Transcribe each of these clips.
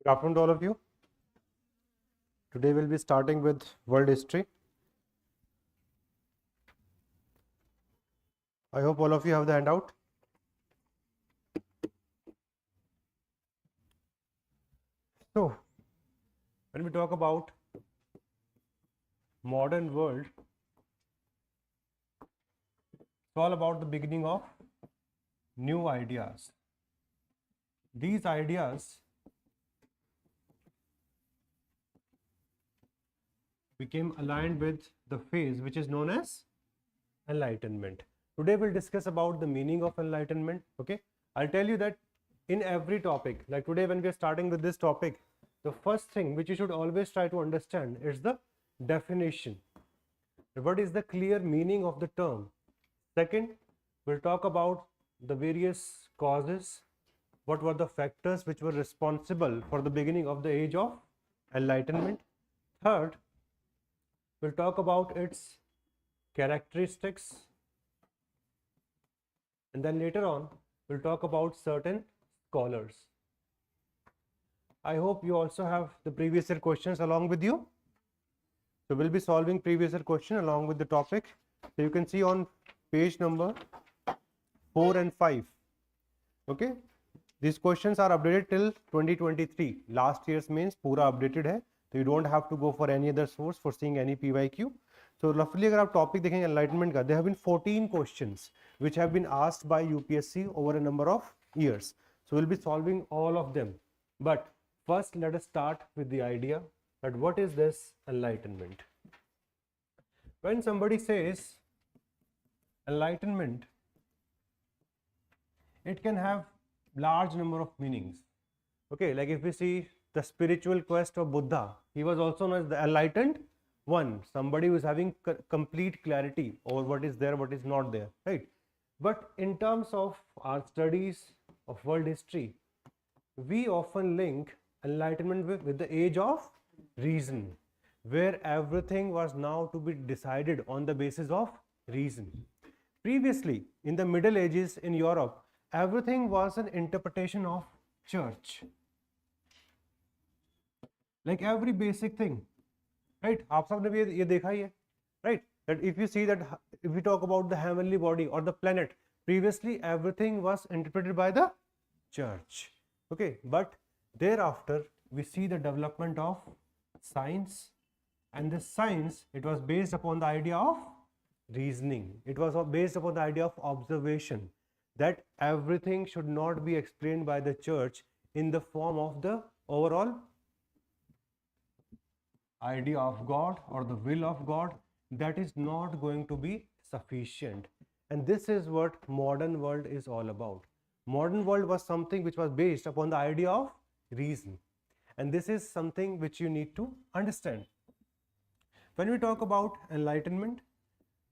Good afternoon to all of you. Today we'll be starting with world history. I hope all of you have the handout. So, when we talk about modern world, it's all about the beginning of new ideas. These ideas became aligned with the phase which is known as Enlightenment. Today we'll discuss about the meaning of Enlightenment. Okay, I'll tell you that in every topic, like today when we are starting with this topic, the first thing which you should always try to understand is the definition. What is the clear meaning of the term? Second, we'll talk about the various causes. What were the factors which were responsible for the beginning of the age of Enlightenment? Third, we'll talk about its characteristics, and then later on we'll talk about certain scholars. I hope you also have the previous year questions along with you. So we'll be solving previous year question along with the topic. So you can see on page number 4 and 5. Okay, these questions are updated till 2023. Last year's means पूरा updated है, so you don't have to go for any other source for seeing any PYQ. So roughly अगर आप topic देखेंगे enlightenment का, there have been 14 questions which have been asked by UPSC over a number of years. So we'll be solving all of them. But first let us start with the idea that what is this enlightenment. When somebody says enlightenment, it can have large number of meanings. Okay, like if we see the spiritual quest of Buddha, he was also known as the enlightened one, somebody who is having complete clarity over what is there, what is not there, right? But in terms of our studies of world history, we often link enlightenment with the age of reason, where everything was now to be decided on the basis of reason. Previously, in the Middle Ages in Europe, everything was an interpretation of church. Like every basic thing, right? आप सबने भी ये देखा ही है, right? That if you see that, if we talk about the heavenly body or the planet, previously everything was interpreted by the church. Okay, but thereafter we see the development of science, and this science, it was based upon the idea of reasoning. It was based upon the idea of observation, that everything should not be explained by the church in the form of the overall idea of God or the will of God. That is not going to be sufficient. And this is what modern world is all about. Modern world was something which was based upon the idea of reason. And this is something which you need to understand. When we talk about enlightenment,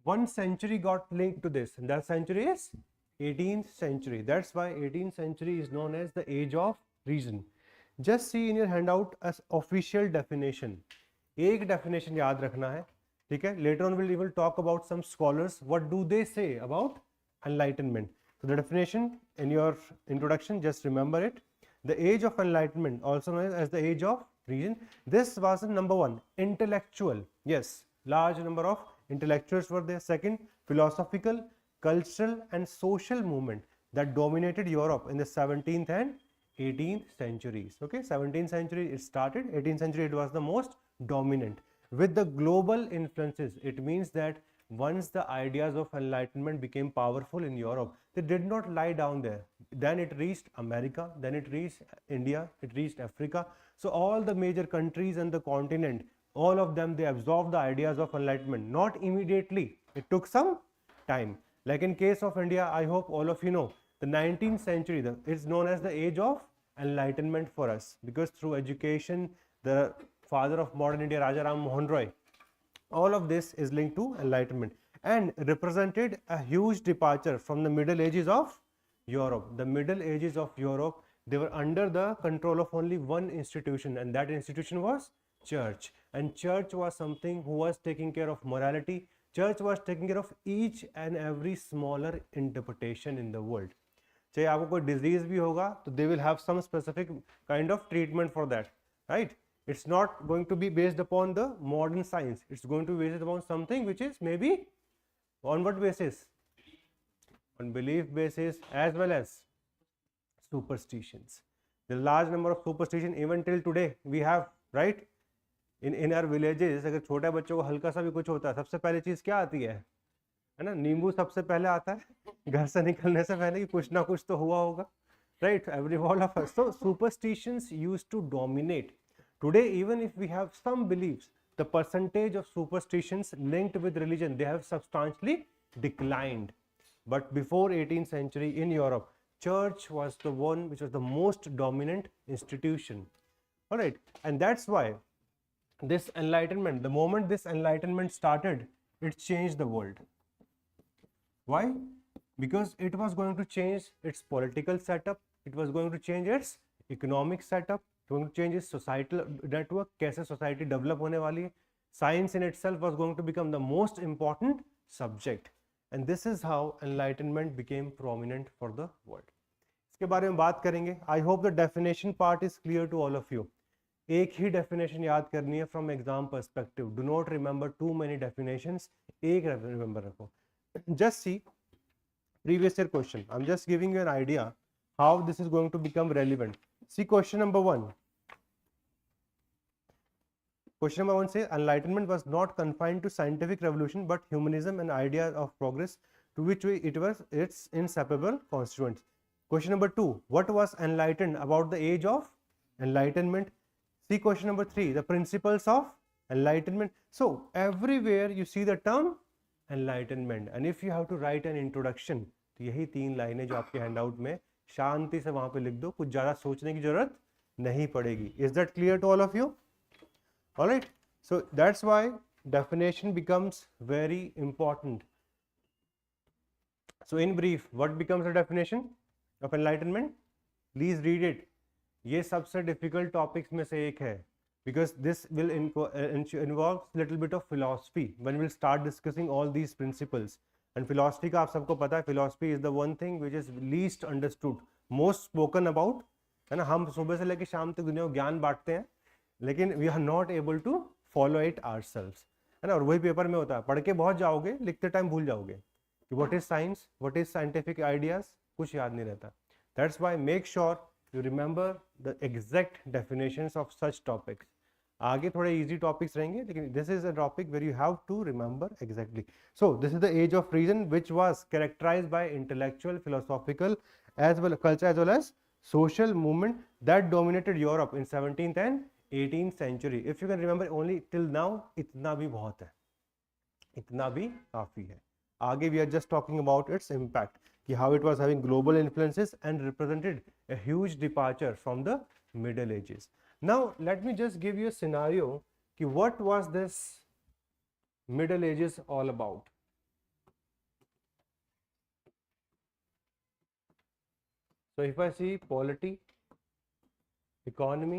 one century got linked to this, and that century is 18th century. That's why 18th century is known as the age of reason. Just see in your handout as official definition. एक definition याद रखना है, ठीक है? Later on we will talk about some scholars. What do they say about enlightenment? So the definition in your introduction, just remember it. The age of enlightenment, also known as the age of reason. This was number one, intellectual. Yes, large number of intellectuals were there. Second, philosophical, cultural and social movement that dominated Europe in the 17th and 18th centuries. Okay, 17th century it started, 18th century it was the most dominant. With the global influences, it means that once the ideas of enlightenment became powerful in Europe, they did not lie down there. Then it reached America, then it reached India, it reached Africa. So all the major countries and the continent, all of them, they absorbed the ideas of enlightenment. Not immediately, it took some time. Like in case of India, I hope all of you know, the 19th century is known as the age of enlightenment for us, because through education, the father of modern India, Raja Ram Mohan Roy, all of this is linked to enlightenment and represented a huge departure from the Middle Ages of Europe. The Middle Ages of Europe, they were under the control of only one institution, and that institution was church. And church was something who was taking care of morality. Church was taking care of each and every smaller interpretation in the world. चाहे आपको कोई disease भी होगा तो they will have some specific kind of treatment for that, right. It's not going to be based upon the modern science. It's going to be based upon something which is maybe on what basis? On belief basis as well as superstitions. The large number of superstition even till today we have, right? In our villages, अगर छोटे बच्चों को हल्का सा भी कुछ होता है, सबसे पहले चीज क्या आती है ना? नींबू सबसे पहले आता है घर से निकलने से पहले कि कुछ ना कुछ तो हुआ होगा, right? Every all of us. So superstitions used to dominate. Today, even if we have some beliefs, the percentage of superstitions linked with religion, they have substantially declined. But before 18th century in Europe, church was the one which was the most dominant institution. All right, and that's why this enlightenment, the moment this enlightenment started, it changed the world. Why? Because it was going to change its political setup, it was going to change its economic setup, going to change its societal network, कैसे society develop होने वाली है. Science in itself was going to become the most important subject, and this is how enlightenment became prominent for the world. इसके बारे में बात करेंगे. I hope the definition part is clear to all of you. एक ही definition याद करनी है from exam perspective. Do not remember too many definitions. एक remember रखो. Just see previous year question. I'm just giving you an idea how this is going to become relevant. See question number 1. Question number 1 says enlightenment was not confined to scientific revolution but humanism and ideas of progress to which it was its inseparable constituents. Question number 2, what was enlightened about the age of enlightenment? See question number 3, the principles of enlightenment. So everywhere you see the term enlightenment, and if you have to write an introduction, तो यही 3 लाइनें जो आपके handout में शांति से वहां पे लिख दो, कुछ ज्यादा सोचने की जरूरत नहीं पड़ेगी. Is that clear to all of you? All right, so that's why definition becomes very important. So in brief, what becomes the definition of enlightenment? Please read it. ये सबसे difficult topics में से एक है, because this will involve little bit of philosophy when we'll start discussing all these principles. And philosophy का आप सबको पता है, philosophy is the one thing which is least understood, most spoken about, है ना. हम सुबह से लेकर शाम तक दुनिया को ज्ञान बांटते हैं, लेकिन we are not able to follow it ourselves, है ना. और वही पेपर में होता है, पढ़ के बहुत जाओगे, लिखते टाइम भूल जाओगे कि what is science, what is scientific ideas, कुछ याद नहीं रहता. That's why make sure you remember the exact definitions of such topics. आगे थोड़े इजी टॉपिक्स रहेंगे, लेकिन this is a topic where you have to remember exactly. So this is the age of reason which was characterised by intellectual, philosophical as well culture as well as social movement that dominated Europe in 17th and 18th century. If you can remember only till now, इतना भी बहुत है, इतना भी काफी है. आगे we are just talking about its impact, कि how it was having global influences and represented a huge departure from the Middle Ages. Now let me just give you a scenario कि what was this Middle Ages all about. So if I see polity, economy,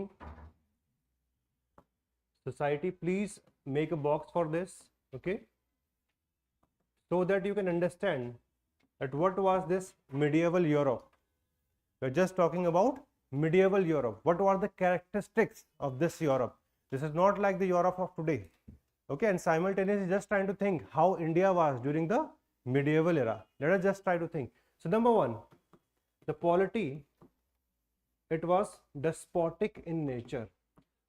society, please make a box for this, okay, so that you can understand that what was this medieval Europe. We are just talking about medieval Europe. What were the characteristics of this Europe? This is not like the Europe of today, okay. And simultaneously just trying to think how India was during the medieval era. Let us just try to think. So number 1, the polity, it was despotic in nature.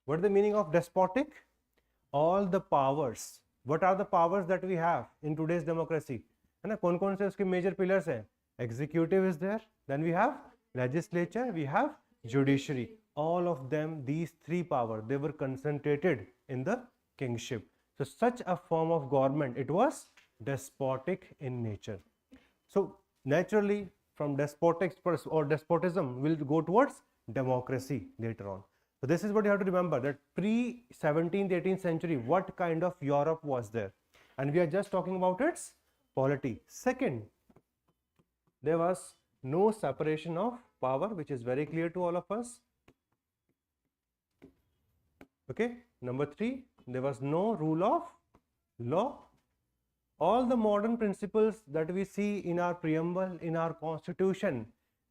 What is the meaning of despotic? All the powers. What are the powers that we have in today's democracy? है ना, कौन कौन से उसके major pillars हैं? Executive is there, then we have legislature, we have judiciary. All of them, these 3 powers, they were concentrated in the kingship. So such a form of government, it was despotic in nature. So naturally, from despotics or despotism will go towards democracy later on. So this is what you have to remember, that pre 17th 18th century, what kind of Europe was there, and we are just talking about its polity. Second, there was no separation of power, which is very clear to all of us, okay. Number 3, there was no rule of law. All the modern principles that we see in our preamble, in our constitution,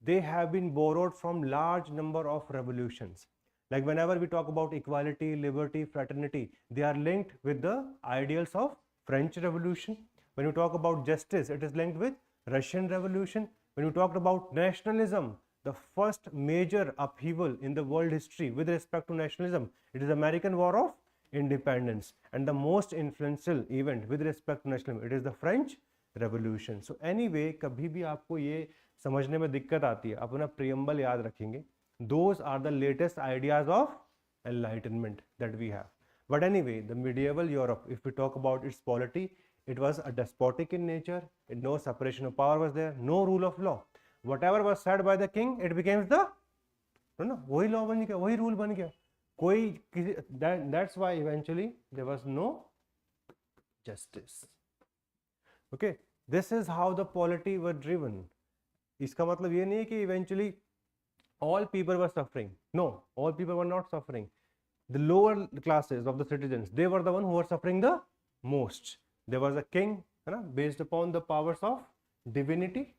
they have been borrowed from large number of revolutions. Like whenever we talk about equality, liberty, fraternity, they are linked with the ideals of French Revolution. When you talk about justice, it is linked with Russian Revolution. When you talk about nationalism, the first major upheaval in the world history with respect to nationalism, it is American War of Independence, and the most influential event with respect to nationalism, it is the French Revolution. So anyway, कभी भी आपको ये समझने में दिक्कत आती है, आप अपना preamble याद रखेंगे. Those are the latest ideas of Enlightenment that we have. But anyway, the medieval Europe, if we talk about its polity, it was a despotic in nature. No separation of power was there, no rule of law. Whatever was said by the king, it became the वही law बन गया, वही rule बन गया. That's why eventually there was no justice. Okay, this is how the polity were driven. इसका मतलब ये नहीं है कि eventually all people were suffering. No, all people were not suffering. The lower classes of the citizens, they were the one who were suffering the most. There was a king, based upon the powers of divinity.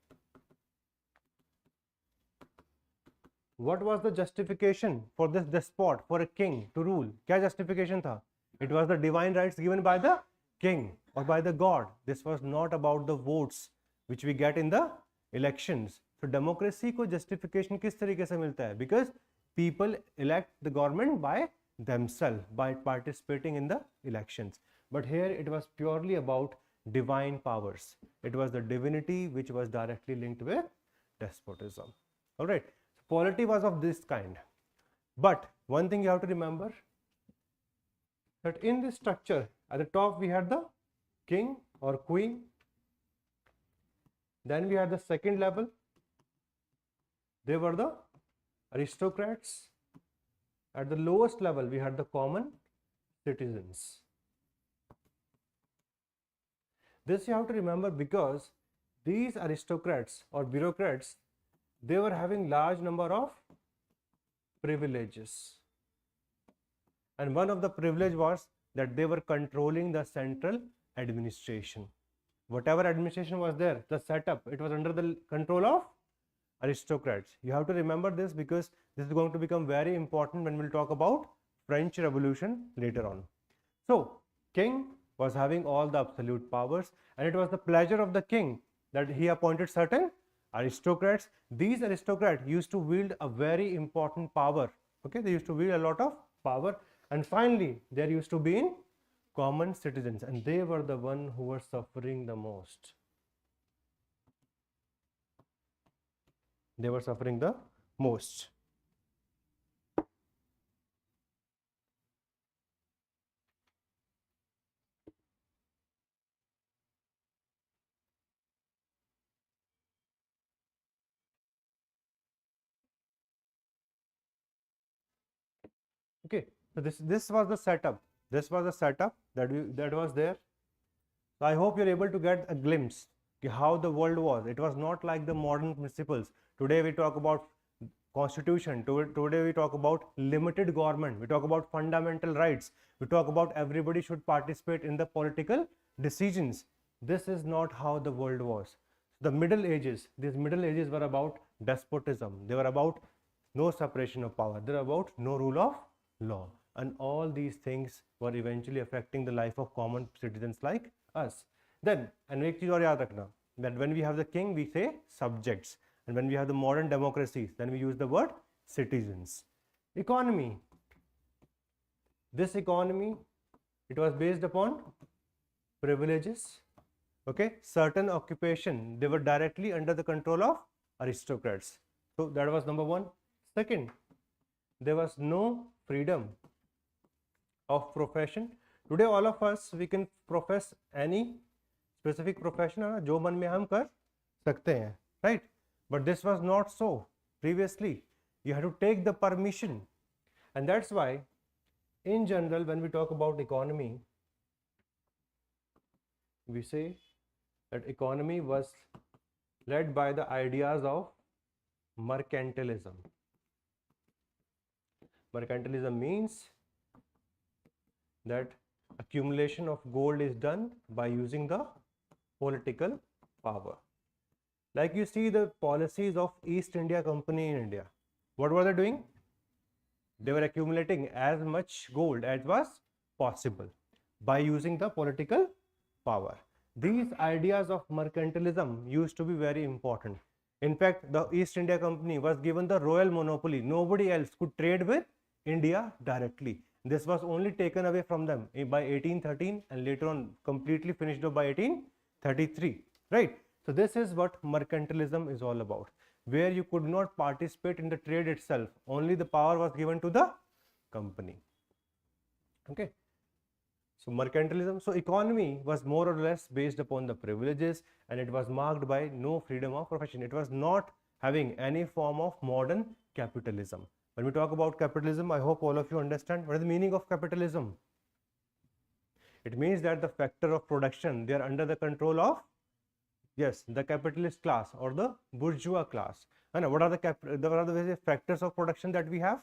What was the justification for this despot, for a king to rule? क्या justification था? It was the divine rights given by the king or by the god. This was not about the votes which we get in the elections. So democracy को justification किस तरीके से मिलता है? Because people elect the government by themselves, by participating in the elections. But here it was purely about divine powers. It was the divinity which was directly linked with despotism. All right. Polity was of this kind. But one thing you have to remember, that in this structure, at the top we had the king or queen. Then we had the second level. They were the aristocrats. At the lowest level, we had the common citizens. This you have to remember, because these aristocrats or bureaucrats, they were having large number of privileges. And one of the privilege was that they were controlling the central administration. Whatever administration was there, the setup, it was under the control of aristocrats. You have to remember this, because this is going to become very important when we'll talk about French Revolution later on. So, king was having all the absolute powers, and it was the pleasure of the king that he appointed certain aristocrats. These aristocrats used to wield a very important power. Okay, they used to wield a lot of power. And finally, there used to be in common citizens, and they were the one who were suffering the most. They were suffering the most. Okay, so this was the setup. This was the setup that was there. So I hope you're able to get a glimpse of how the world was. It was not like the modern principles. Today we talk about constitution. Today we talk about limited government. We talk about fundamental rights. We talk about everybody should participate in the political decisions. This is not how the world was. The Middle Ages, these Middle Ages were about despotism. They were about no separation of power. They were about no rule of law. And all these things were eventually affecting the life of common citizens like us. Then, and एक चीज और याद रखना, that when we have the king, we say subjects. And when we have the modern democracies, then we use the word citizens. Economy. This economy, it was based upon privileges. Okay, certain occupation, they were directly under the control of aristocrats. So that was number one. Second, there was no freedom of profession. Today all of us, we can profess any specific profession, जो मन में हम कर सकते हैं, right? But this was not so previously. You had to take the permission, and that's why in general when we talk about economy, we say that economy was led by the ideas of mercantilism. Mercantilism means that accumulation of gold is done by using the political power. Like you see the policies of East India Company in India. What were they doing? They were accumulating as much gold as was possible by using the political power. These ideas of mercantilism used to be very important. In fact, the East India Company was given the royal monopoly. Nobody else could trade with India directly. This was only taken away from them by 1813 and later on completely finished off by 1833. Right? So this is what mercantilism is all about, where you could not participate in the trade itself. Only the power was given to the company. Okay. So mercantilism, so economy was more or less based upon the privileges, and it was marked by no freedom of profession. It was not having any form of modern capitalism. When we talk about capitalism, I hope all of you understand what is the meaning of capitalism. It means that the factor of production, they are under the control of, yes, the capitalist class or the bourgeois class. And what are the various factors of production that we have?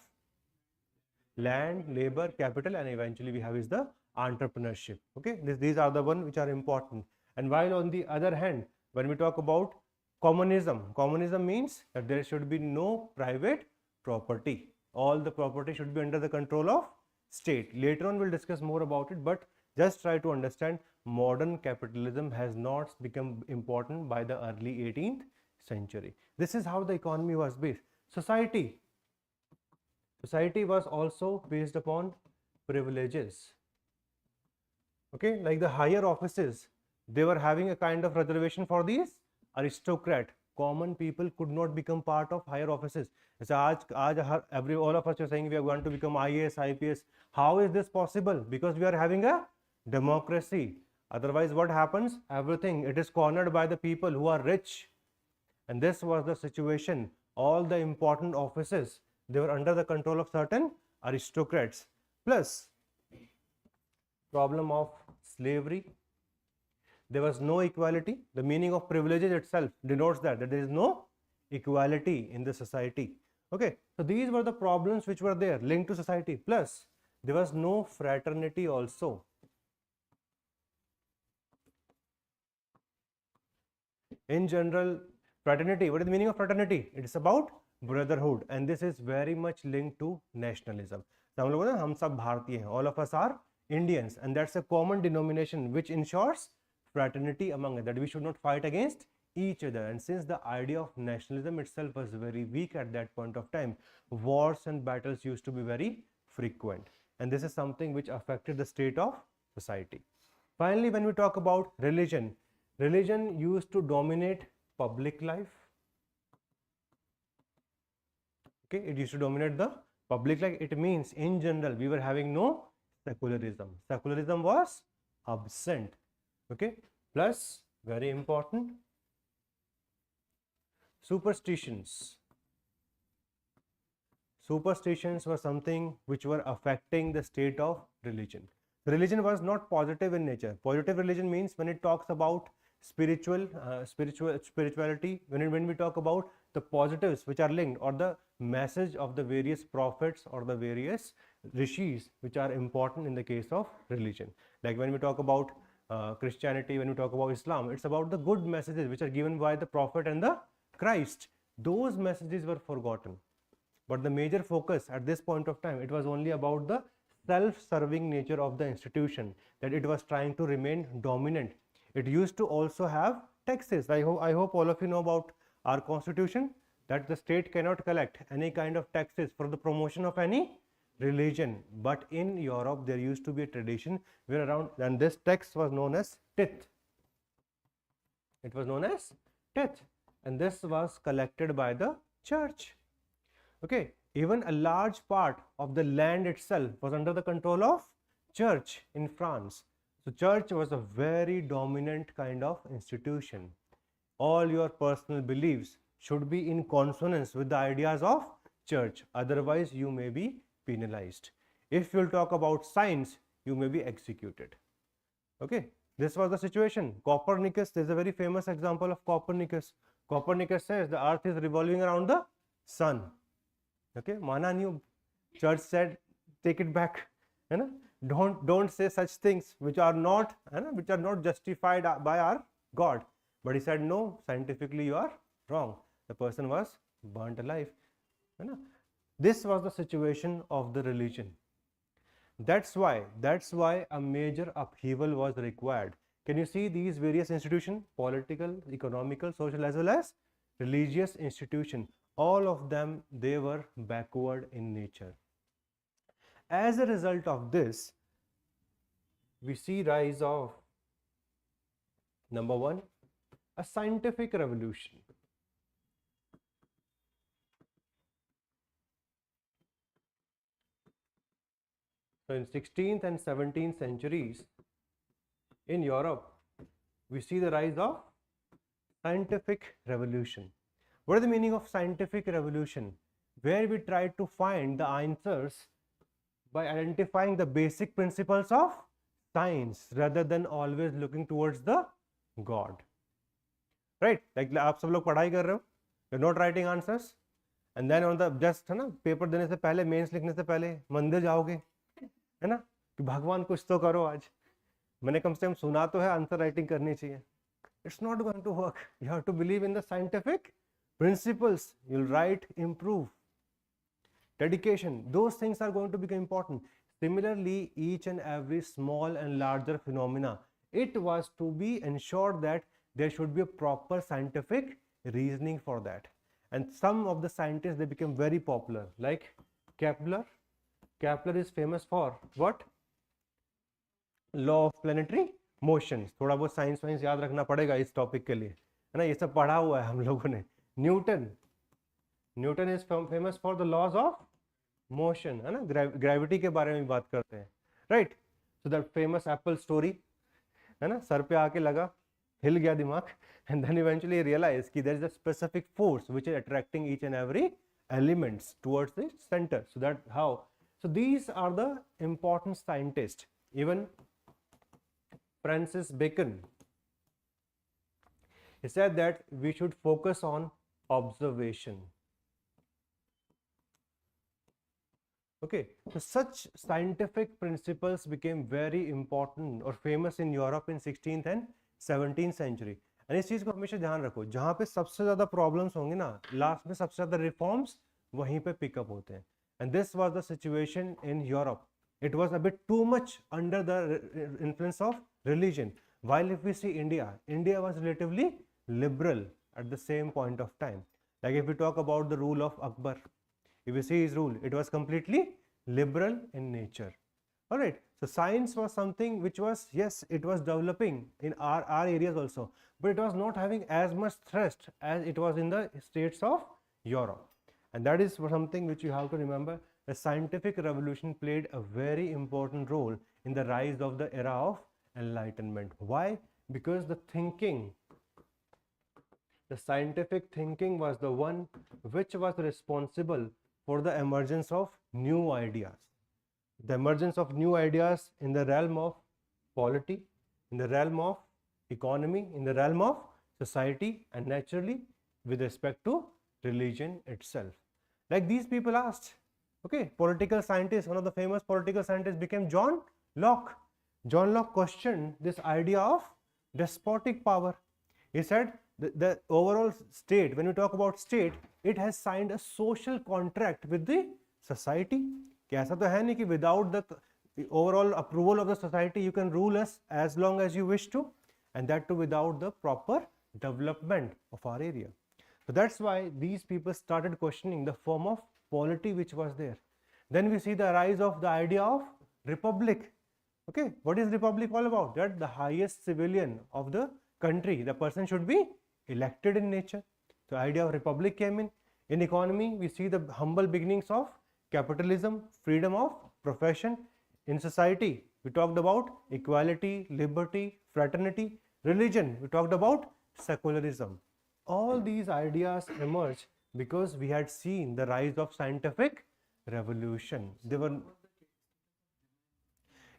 Land, labor, capital, and eventually we have is the entrepreneurship. Okay, these are the one which are important. And while on the other hand, when we talk about communism, communism means that there should be no private property. All the property should be under the control of state. Later on we'll discuss more about it, but just try to understand modern capitalism has not become important by the early 18th century. This is how the economy was based. Society was also based upon privileges. Okay, like the higher offices, they were having a kind of reservation for these aristocrat. Common people could not become part of higher offices. So all of us are saying we are going to become IAS, IPS. How is this possible? Because we are having a democracy. Otherwise, what happens? Everything, it is cornered by the people who are rich. And this was the situation. All the important offices, they were under the control of certain aristocrats. Plus, problem of slavery. There was no equality. The meaning of privileges itself denotes that there is no equality in the society. Okay, so these were the problems which were there linked to society. Plus, there was no fraternity also. In general, fraternity, what is the meaning of fraternity? It is about brotherhood, and this is very much linked to nationalism. So, हम सब भारतीय हैं, all of us are Indians, and that's a common denomination which ensures fraternity among us, that we should not fight against each other. And since the idea of nationalism itself was very weak at that point of time, wars and battles used to be very frequent, and this is something which affected the state of society. Finally, when we talk about religion, religion used to dominate public life. Okay, it used to dominate the public life. It means in general we were having no secularism. Secularism was absent. Okay, plus very important, superstitions. Superstitions were something which were affecting the state of religion. Religion was not positive in nature. Positive religion means when it talks about spirituality, when we talk about the positives which are linked, or the message of the various prophets or the various rishis which are important in the case of religion. Like when we talk about Christianity, when we talk about Islam, it's about the good messages which are given by the prophet and the Christ. Those messages were forgotten, but the major focus at this point of time, it was only about the self-serving nature of the institution, that it was trying to remain dominant. It used to also have taxes. I hope all of you know about our constitution, that the state cannot collect any kind of taxes for the promotion of any religion. But in Europe, there used to be a tradition where around, and this tax was known as tithe. It was known as tithe, and this was collected by the church. Okay, even a large part of the land itself was under the control of church in France. So church was a very dominant kind of institution. All your personal beliefs should be in consonance with the ideas of church, otherwise you may be penalized. If you will talk about science, you may be executed. Okay, this was the situation. Copernicus, there is a very famous example of Copernicus. Copernicus says the earth is revolving around the sun. Okay, Mana knew. Church said, take it back. You know? Don't say such things which are not justified by our God. But he said, no, scientifically you are Wrong. The person was burnt alive. है ना? This was the situation of the religion. That's why a major upheaval was required. Can you see these various institutions? Political, economical, social, as well as religious institution. All of them, they were backward in nature. As a result of this, we see rise of, number one, a scientific revolution. So in 16th and 17th centuries in Europe, we see the rise of scientific revolution. What is the meaning of scientific revolution? Where we try to find the answers by identifying the basic principles of science rather than always looking towards the God. Right? Like आप सब लोग पढ़ाई कर रहे हो, you're not writing answers, and then on the just है ना paper देने से पहले, मेंस लिखने से पहले मंदिर जाओगे, है ना, कि भगवान कुछ तो करो आज, मैंने कम से कम सुना तो है, आंसर राइटिंग करनी चाहिए. It's not going to work. You have to believe in the scientific principles. You'll write, improve. Dedication. Those things are going to become important. Similarly, each and every small and larger phenomena, it was to be ensured that there should be a proper scientific reasoning for that. And some of the scientists, they became very popular, like Kepler. Kepler is famous for what? Law of planetary motions. थोड़ा बहुत science wines याद रखना पड़ेगा इस topic के लिए, है ना, ये सब पढ़ा हुआ है हम लोगों ने. Newton is famous for the laws of motion, है ना, ग्रेविटी के बारे में बात करते हैं, right. So that famous apple story, है ना, सर पे आके लगा, हिल गया दिमाग, एंड देन इवेंचुअली रियलाइज कि there is a specific force which is attracting each and every elements towards the centre. So that how, so these are the important scientists. Even Francis Bacon, he said that we should focus on observation. Okay, so such scientific principles became very important or famous in Europe in 16th and 17th century. And इस चीज को हमेशा ध्यान रखो, जहाँ पे सबसे ज्यादा प्रॉब्लम्स होंगे ना, लास्ट में सबसे ज्यादा रिफॉर्म्स वहीं पे पिकअप होते हैं. And this was the situation in Europe. It was a bit too much under the influence of religion. While if we see India, India was relatively liberal at the same point of time. Like if we talk about the rule of Akbar, if we see his rule, it was completely liberal in nature. All right. So science was something which was, yes, it was developing in our areas also, but it was not having as much thrust as it was in the states of Europe. And that is something which you have to remember. The scientific revolution played a very important role in the rise of the era of Enlightenment. Why? Because the thinking, the scientific thinking was the one which was responsible for the emergence of new ideas. The emergence of new ideas in the realm of polity, in the realm of economy, in the realm of society, and naturally with respect to religion itself. Like these people asked, okay, political scientists, one of the famous political scientists became John Locke. John Locke questioned this idea of despotic power. He said the overall state, when we talk about state, it has signed a social contract with the society. कि ऐसा तो है नहीं कि without the overall approval of the society you can rule us as long as you wish to, and that too without the proper development of our area. So that's why these people started questioning the form of polity which was there. Then we see the rise of the idea of republic. Okay, what is republic all about? That the highest civilian of the country, the person should be elected in nature. So idea of republic came in. In economy, we see the humble beginnings of capitalism, freedom of profession. In society, we talked about equality, liberty, fraternity. Religion, we talked about secularism. All these ideas emerged because we had seen the rise of scientific revolution. They were,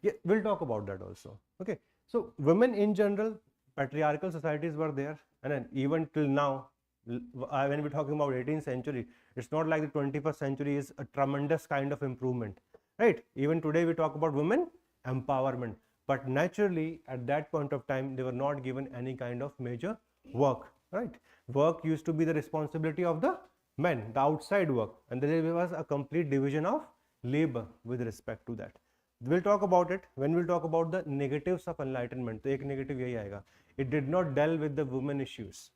yeah, we'll talk about that also. Okay, so women in general, patriarchal societies were there, and then even till now, when we're talking about 18th century, it's not like the 21st century is a tremendous kind of improvement, right? Even today we talk about women empowerment, but naturally at that point of time they were not given any kind of major work, right? work used to be the responsibility of the men, the outside work, and there was a complete division of labor with respect to that. We'll talk about it when we'll talk about the negatives of enlightenment. तो एक negative यही आएगा. It did not deal with the women issues.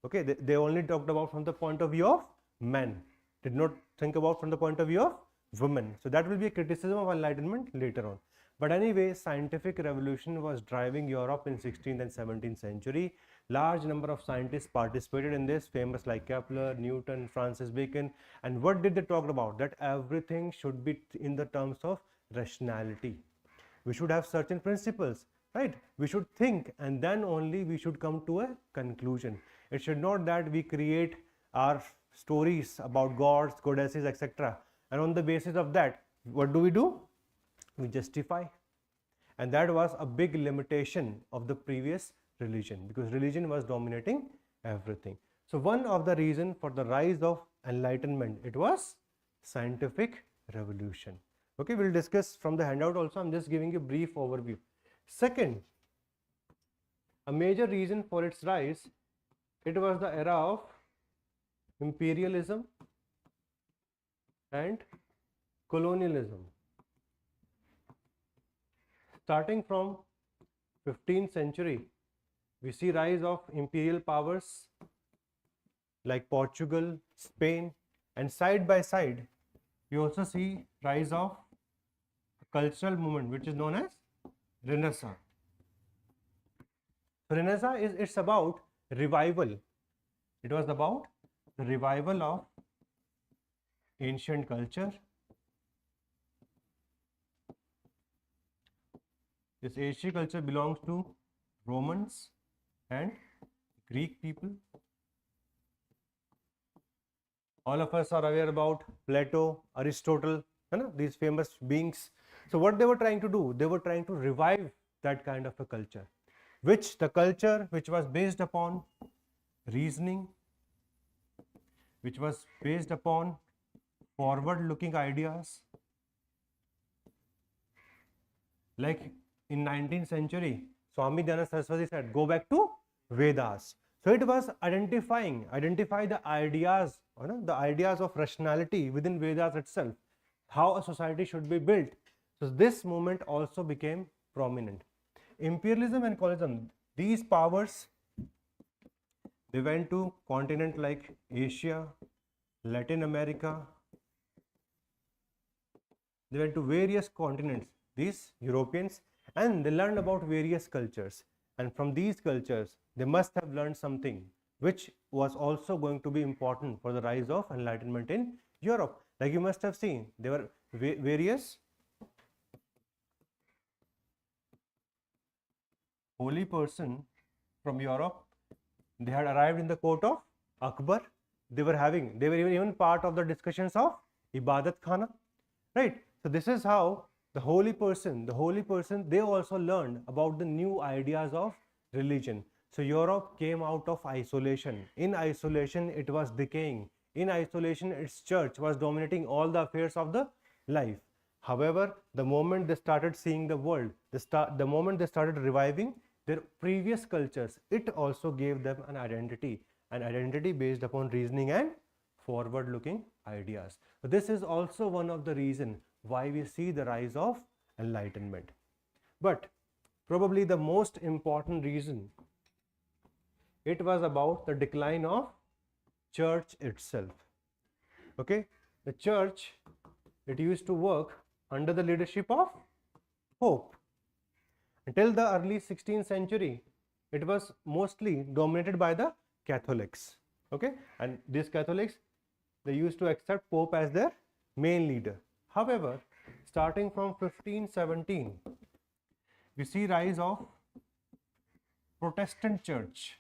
Okay, they only talked about from the point of view of men. Did not think about from the point of view of women. So that will be a criticism of enlightenment later on. But anyway, scientific revolution was driving Europe in 16th and 17th century. Large number of scientists participated in this, famous like Kepler, Newton, Francis Bacon. And what did they talk about? That everything should be in the terms of rationality. We should have certain principles, right? We should think, and then only we should come to a conclusion. It should not that we create our stories about gods, goddesses, etc. And on the basis of that, what do? We justify. And that was a big limitation of the previous religion, because religion was dominating everything. So one of the reasons for the rise of enlightenment, it was scientific revolution. Okay, we'll discuss from the handout also. I'm just giving you a brief overview. Second, a major reason for its rise, it was the era of imperialism and colonialism. Starting from 15th century, we see rise of imperial powers like Portugal, Spain, and side by side, we also see rise of a cultural movement which is known as Renaissance. So Renaissance it's about revival. It was about the revival of ancient culture. This ancient culture belongs to Romans and Greek people. All of us are aware about Plato, Aristotle, these famous beings. So what they were trying to do, they were trying to revive that kind of a culture, which was based upon reasoning, which was based upon forward-looking ideas. Like in 19th century, Swami Dayananda Saraswati said, go back to Vedas. So it was identify the ideas, the ideas of rationality within Vedas itself, how a society should be built. So this movement also became prominent. Imperialism and colonialism, these powers, they went to continent like Asia, Latin America. They went to various continents, these Europeans, and they learned about various cultures. And from these cultures, they must have learned something which was also going to be important for the rise of enlightenment in Europe. Like you must have seen, there were various holy person from Europe. They had arrived in the court of Akbar. They were even part of the discussions of Ibadat Khana, right? So this is how the holy person, they also learned about the new ideas of religion. So Europe came out of isolation. In isolation, it was decaying. In isolation, its church was dominating all the affairs of the life. However, the moment they started seeing the world, the moment they started reviving their previous cultures, it also gave them an identity based upon reasoning and forward-looking ideas. So this is also one of the reasons why we see the rise of enlightenment. But probably the most important reason, it was about the decline of church itself. Okay, the church, it used to work under the leadership of Pope. Until the early 16th century, it was mostly dominated by the Catholics. Okay, and these Catholics, they used to accept Pope as their main leader. However, starting from 1517, we see rise of Protestant church.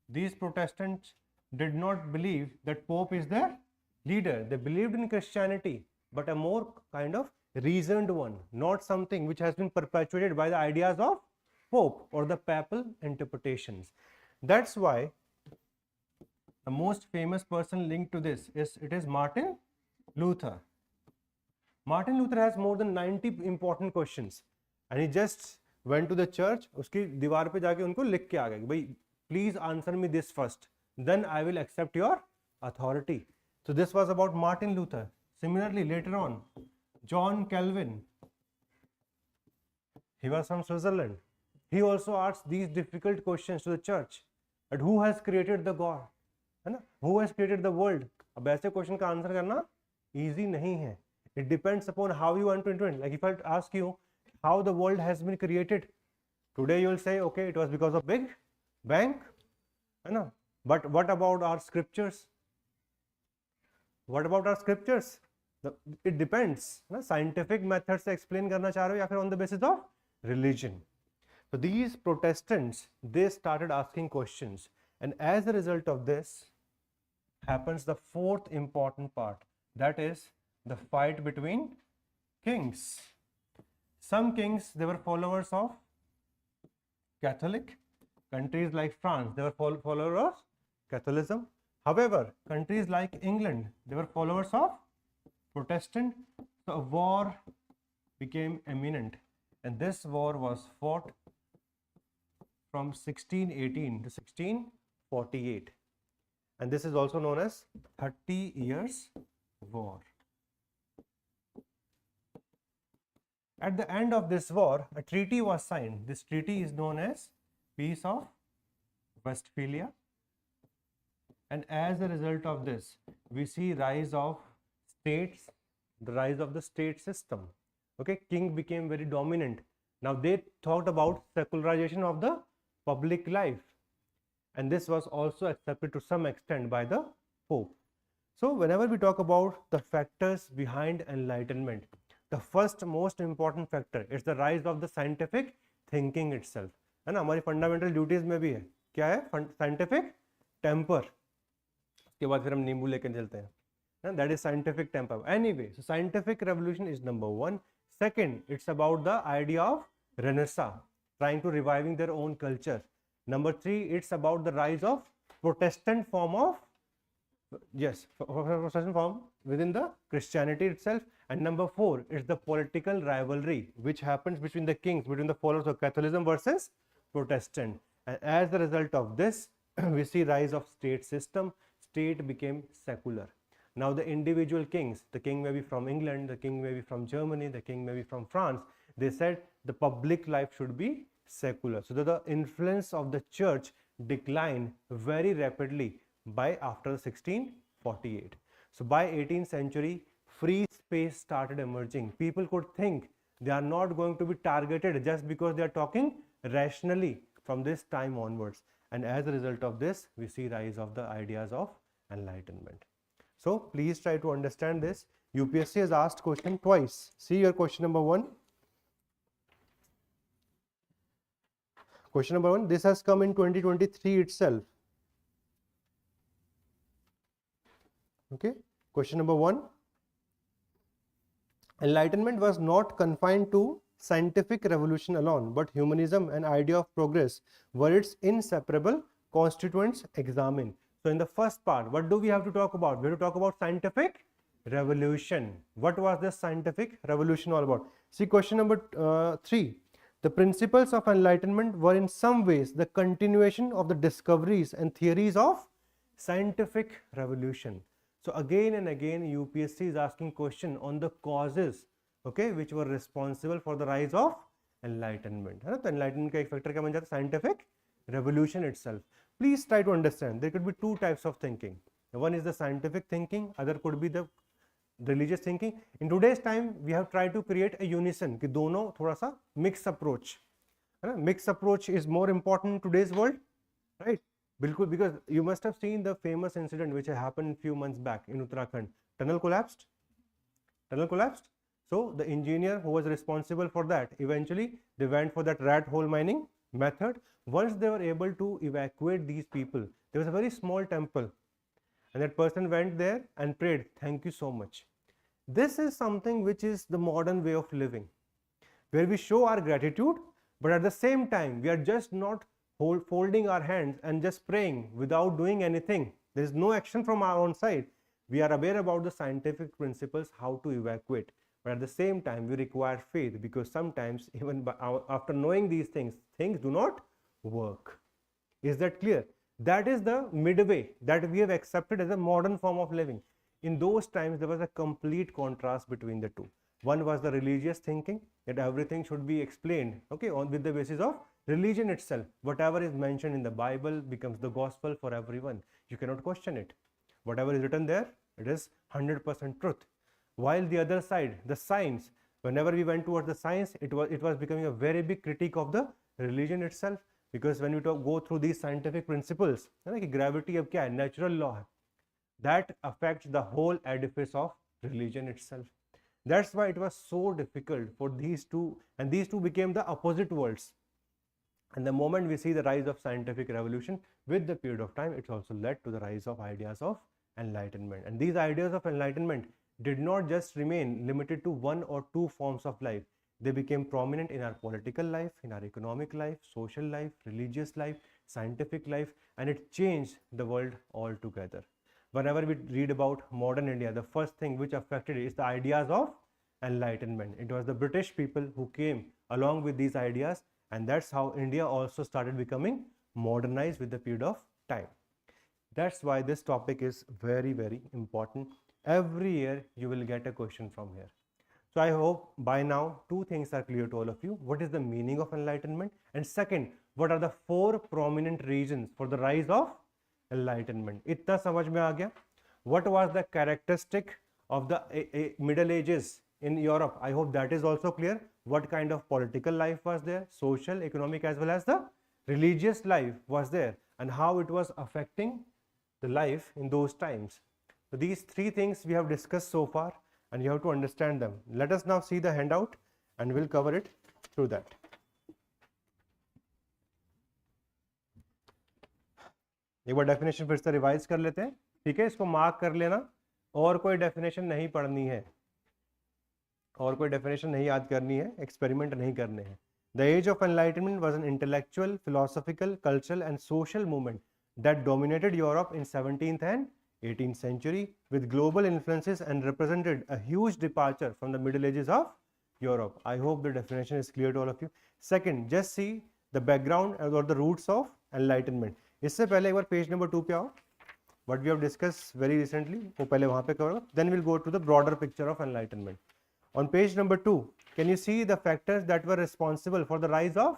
These Protestants did not believe that Pope is their leader. They believed in Christianity, but a more kind of reasoned one, not something which has been perpetuated by the ideas of Pope or the papal interpretations. That's why the most famous person linked to this is Martin Luther. Martin Luther has more than 90 important questions, and he just went to the church, उसकी दीवार पे जाके उनको लिख के आ गए कि भाई Please answer me this first, then I will accept your authority. So this was about Martin Luther. Similarly, later on, John Calvin, he was from Switzerland. He also asked these difficult questions to the church, that who has created the God, है ना, who has created the world. अब ऐसे question का answer करना easy नहीं है. It depends upon how you want to interpret. Like if I ask you how the world has been created, today you will say, okay, it was because of Big Bang, है ना. But what about our scriptures? What about our scriptures? It depends. ना, scientific method से explain करना चाह रहे हो या फिर on the basis of religion. So these Protestants, they started asking questions, and as a result of this happens the fourth important part, that is the fight between kings. Some kings, they were followers of Catholic. Countries like France, they were followers of Catholicism. However, countries like England, they were followers of Protestant. So a war became imminent, and this war was fought from 1618 to 1648, and this is also known as 30 Years War. At the end of this war, a treaty was signed. This treaty is known as Peace of Westphalia, and as a result of this, we see rise of states, the rise of the state system. Okay, king became very dominant. Now they thought about secularization of the public life, and this was also accepted to some extent by the Pope. So whenever we talk about the factors behind Enlightenment, the first most important factor is the rise of the scientific thinking itself. है ना, हमारी fundamental duties में भी है, क्या है, scientific temper. उसके बाद फिर हम नींबू लेके चलते हैं, that is scientific temper. Anyway, so scientific revolution is number one. Second, it's about the idea of Renaissance, trying to reviving their own culture. Number three, it's about the rise of Protestant form of, yes, Protestant form within the Christianity itself. And number four, it's the political rivalry which happens between the kings, between the followers of Catholicism versus Protestant. And as a result of this, we see rise of state system. State became secular. Now the individual kings, the king may be from England, the king may be from Germany, the king may be from France, they said the public life should be secular. So that the influence of the church declined very rapidly by after 1648. So by 18th century, free space started emerging. People could think, they are not going to be targeted just because they are talking rationally from this time onwards. And as a result of this, we see rise of the ideas of Enlightenment. So please try to understand this. UPSC has asked question twice. See your question number one. Question number one, this has come in 2023 itself. Okay. Question number one. Enlightenment was not confined to scientific revolution alone, but humanism and idea of progress were its inseparable constituents examined. So in the first part, what do we have to talk about? We have to talk about scientific revolution. What was this scientific revolution all about? See question number 3. The principles of Enlightenment were in some ways the continuation of the discoveries and theories of scientific revolution. So again and again UPSC is asking question on the causes, okay, which were responsible for the rise of Enlightenment. है ना, तो Enlightenment का एक factor क्या बन जाता है? Scientific revolution itself. Please try to understand, there could be two types of thinking. One is the scientific thinking, other could be the religious thinking. In today's time, we have tried to create a unison कि दोनों थोड़ा सा mixed approach, है ना? Mixed approach is more important in today's world, right? बिल्कुल, because you must have seen the famous incident which happened a few months back in Uttarakhand. Tunnel collapsed. Tunnel collapsed. So the engineer who was responsible for that, eventually they went for that rat hole mining method. Once they were able to evacuate these people, there was a very small temple, and that person went there and prayed, "Thank you so much." This is something which is the modern way of living, where we show our gratitude, but at the same time we are just not folding our hands and just praying without doing anything. There is no action from our own side. We are aware about the scientific principles, how to evacuate, but at the same time we require faith, because sometimes even after knowing these things, things do not work. Is that clear? That is the midway that we have accepted as a modern form of living. In those times, there was a complete contrast between the two. One was the religious thinking, that everything should be explained, okay, on with the basis of religion itself. Whatever is mentioned in the Bible becomes the gospel for everyone. You cannot question it. Whatever is written there, it is 100% truth. While the other side, the science, whenever we went towards the science, it was becoming a very big critique of the religion itself. Because when you go through these scientific principles, like gravity of क्या है, natural law, that affects the whole edifice of religion itself. That's why it was so difficult for these two, and these two became the opposite worlds. And the moment we see the rise of scientific revolution, with the period of time, it's also led to the rise of ideas of enlightenment. And these ideas of enlightenment did not just remain limited to one or two forms of life. They became prominent in our political life, in our economic life, social life, religious life, scientific life, and it changed the world altogether. Whenever we read about modern India, the first thing which affected it is the ideas of enlightenment. It was the British people who came along with these ideas, and that's how India also started becoming modernized with the period of time. That's why this topic is very, very important. Every year you will get a question from here. So I hope by now two things are clear to all of you. What is the meaning of enlightenment? And second, what are the four prominent reasons for the rise of enlightenment? इतना समझ में आ गया? What was the characteristic of the Middle Ages in Europe? I hope that is also clear. What kind of political life was there? Social, economic, as well as the religious life was there, and how it was affecting the life in those times. So these three things we have discussed so far, and you have to understand them. Let us now see the handout and we'll cover it through that. एक बार definition फिर से revise कर लेते हैं, ठीक है? इसको mark कर लेना, और कोई डेफिनेशन नहीं पढ़नी है, और कोई डेफिनेशन नहीं याद करनी है, एक्सपेरिमेंट नहीं करने हैं. The age of enlightenment was an intellectual, philosophical, cultural and social movement that dominated Europe in 17th and 18th century with global influences and represented a huge departure from the Middle Ages of Europe. I hope the definition is clear to all of you. Second, just see the background or the roots of enlightenment. इससे पहले एक बार page number 2 पे आओ. What we have discussed very recently, वो पहले वहाँ पे करो. Then we'll go to the broader picture of enlightenment. On page number 2, can you see the factors that were responsible for the rise of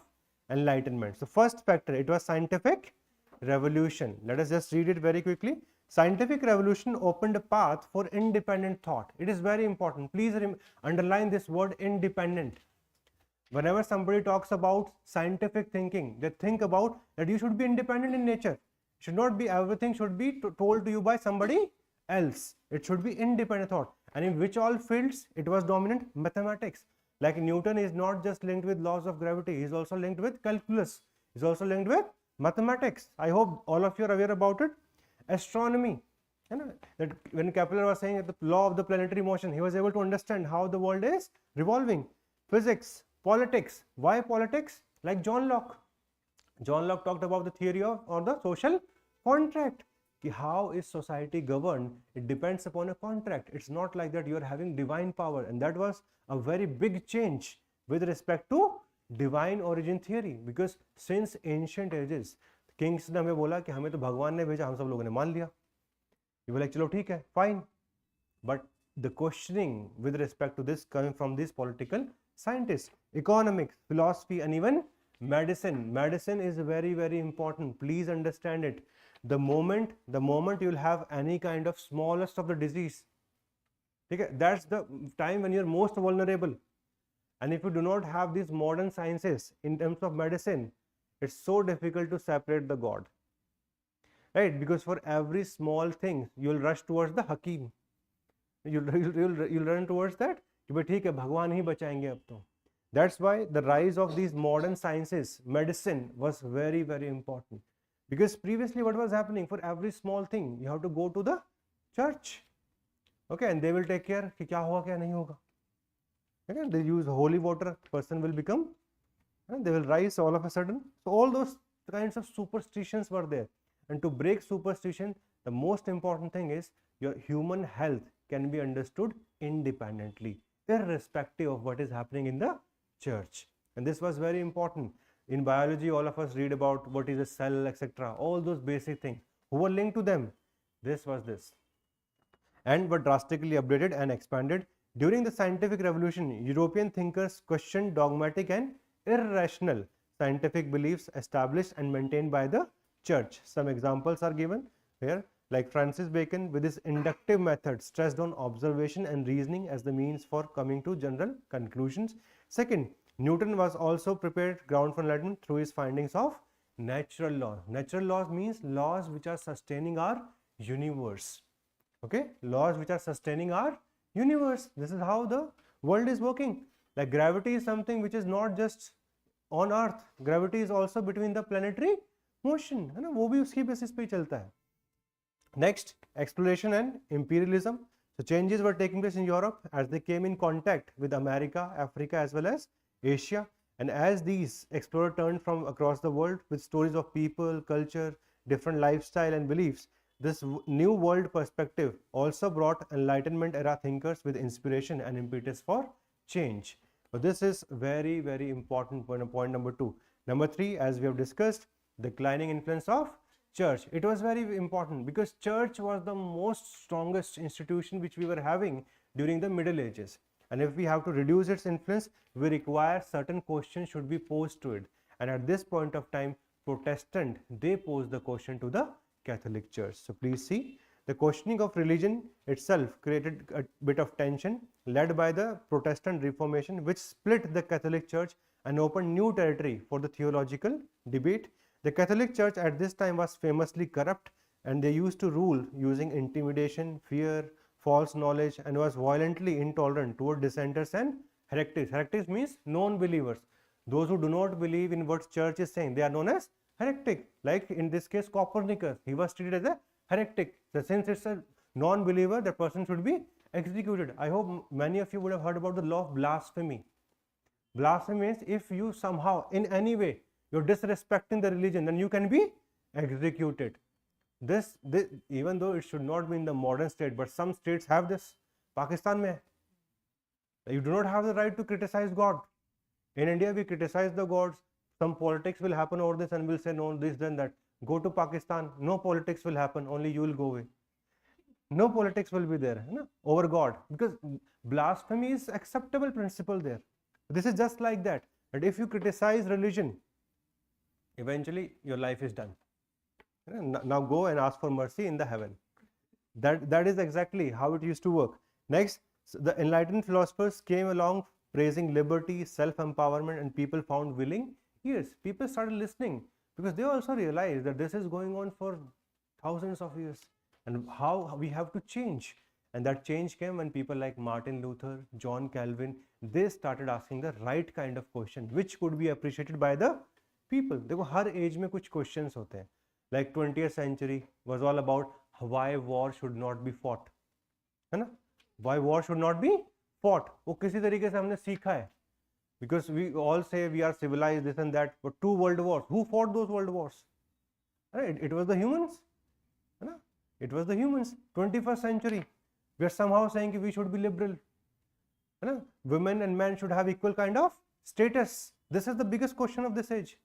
enlightenment? So first factor, it was scientific revolution. Let us just read it very quickly. Scientific revolution opened a path for independent thought. It is very important. Please underline this word independent. Whenever somebody talks about scientific thinking, they think about that you should be independent in nature. Should not be everything should be told to you by somebody else. It should be independent thought. And in which all fields it was dominant? Mathematics. Like Newton is not just linked with laws of gravity, he is also linked with calculus. He is also linked with mathematics. I hope all of you are aware about it. Astronomy, you know, that when Kepler was saying the law of the planetary motion, he was able to understand how the world is revolving. Physics, politics. Why politics? Like John Locke. John Locke talked about the theory of or the social contract. How is society governed? It depends upon a contract. It's not like that you are having divine power, and that was a very big change with respect to divine origin theory, because since ancient ages Kings ने हमें बोला कि हमें तो भगवान ने भेजा, हम सब लोगों ने मान लिया. ये बोला चलो ठीक है, fine. But the questioning with respect to this coming from this political scientist, economics, philosophy and even medicine. Medicine is very, very important. Please understand it. The moment you will have any kind of smallest of the disease, okay, that's the time when you're most vulnerable. And if you do not have these modern sciences in terms of medicine, it's so difficult to separate the God, right? Because for every small thing you'll rush towards the hakim. You'll run towards that. But ठीक है, भगवान ही बचाएंगे अब तो. That's why the rise of these modern sciences, medicine, was very, very important. Because previously what was happening, for every small thing you have to go to the church, okay, and they will take care कि क्या होगा क्या नहीं होगा. Okay, they use holy water, person will become, and they will rise all of a sudden. So all those kinds of superstitions were there, and to break superstition, the most important thing is your human health can be understood independently, irrespective of what is happening in the church. And this was very important. In biology, all of us read about what is a cell, etc. All those basic things. Who were linked to them? This was this. And were drastically updated and expanded. During the scientific revolution, European thinkers questioned dogmatic and irrational scientific beliefs established and maintained by the church. Some examples are given here, like Francis Bacon, with his inductive method, stressed on observation and reasoning as the means for coming to general conclusions. Second, Newton was also prepared ground for enlightenment through his findings of natural laws. Natural laws means laws which are sustaining our universe. Okay, laws which are sustaining our universe. This is how the world is working. Like gravity is something which is not just on earth, gravity is also between the planetary motion, है ना, वो भी उसकी basis पे चलता है. Next, exploration and imperialism. So changes were taking place in Europe as they came in contact with America, Africa as well as Asia, and as these explorers turned from across the world with stories of people, culture, different lifestyle and beliefs, this new world perspective also brought Enlightenment era thinkers with inspiration and impetus for change. But this is very, very important point number 2. Number 3, as we have discussed, declining influence of church. It was very important because church was the most strongest institution which we were having during the Middle Ages. And if we have to reduce its influence, we require certain questions should be posed to it. And at this point of time, Protestant, they posed the question to the Catholic Church. So please see, the questioning of religion itself created a bit of tension led by the Protestant Reformation, which split the Catholic Church and opened new territory for the theological debate. The Catholic Church at this time was famously corrupt, and they used to rule using intimidation, fear, false knowledge, and was violently intolerant toward dissenters and heretics. Heretics means non-believers. Those who do not believe in what church is saying, they are known as heretic. Like in this case, Copernicus, he was treated as a heretic. So since it's a non-believer, the person should be executed. I hope many of you would have heard about the law of blasphemy. Blasphemy means if you somehow, in any way, you're disrespecting the religion, then you can be executed. This even though it should not be in the modern state, but some states have this. Pakistan mein, you do not have the right to criticize God. In India, we criticize the gods. Some politics will happen over this and we'll say no, this, then that. Go to Pakistan, no politics will happen, only you will go away. No politics will be there, you know, over God, because blasphemy is acceptable principle there. This is just like that. But if you criticize religion, eventually your life is done. Now go and ask for mercy in the heaven. That is exactly how it used to work. Next, so the enlightened philosophers came along praising liberty, self-empowerment, and people found willing ears. People started listening because they also realized that this is going on for thousands of years and how we have to change. And that change came when people like Martin Luther, John Calvin, they started asking the right kind of question which could be appreciated by the people. देखो हर age में कुछ questions होते हैं. Like 20th century was all about why war should not be fought, है ना? Why war should not be fought? वो किसी तरीके से हमने सीखा है. Because we all say we are civilized, this and that, but 2 world wars. Who fought those world wars? Right? It was the humans. है ना? It was the humans. 21st century, we are somehow saying that we should be liberal. है ना? Women and men should have equal kind of status. This is the biggest question of this age.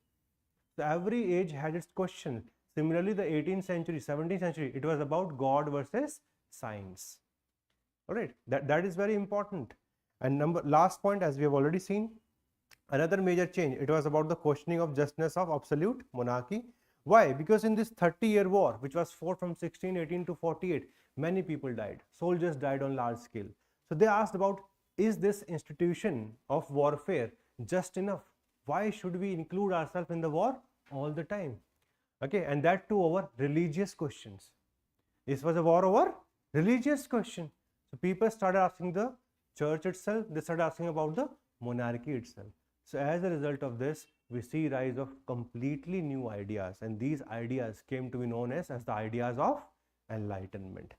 So every age had its question. Similarly, the 18th century, 17th century, it was about God versus science. All right, that is very important. And last point, as we have already seen, another major change, it was about the questioning of justness of absolute monarchy. Why? Because in this 30-year war, which was fought from 1618 to 48, many people died. Soldiers died on large scale. So they asked about, is this institution of warfare just enough? Why should we include ourselves in the war all the time? Okay, and that too over religious questions. This was a war over religious question. So people started asking the church itself, they started asking about the monarchy itself. So as a result of this, we see rise of completely new ideas, and these ideas came to be known as the ideas of Enlightenment.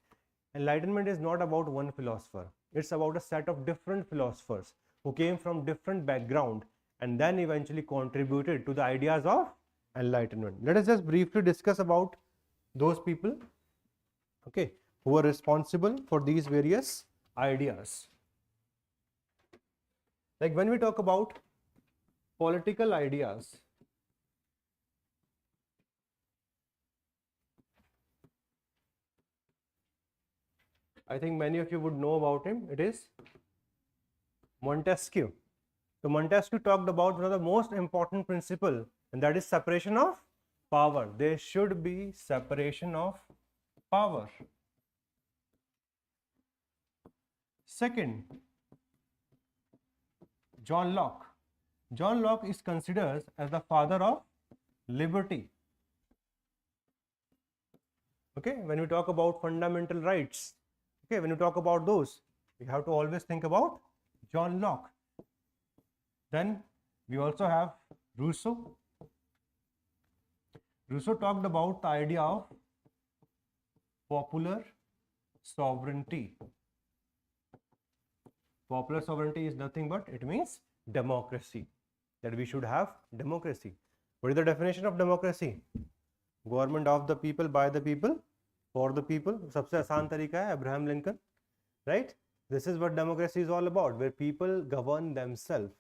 Enlightenment is not about one philosopher. It's about a set of different philosophers who came from different background and then eventually contributed to the ideas of Enlightenment. Let us just briefly discuss about those people, okay, who are responsible for these various ideas. Like when we talk about political ideas, I think many of you would know about him. It is Montesquieu. So Montesquieu talked about one of the most important principle, and that is separation of power. There should be separation of power. Second, John Locke. John Locke is considered as the father of liberty. Okay, when we talk about fundamental rights, okay, when you talk about those, we have to always think about John Locke. Then we also have Rousseau. Rousseau talked about the idea of popular sovereignty. Popular sovereignty is nothing but, it means democracy, that we should have democracy. What is the definition of democracy? Government of the people, by the people, for the people. सबसे आसान तरीका है Abraham Lincoln, right? This is what democracy is all about, where people govern themselves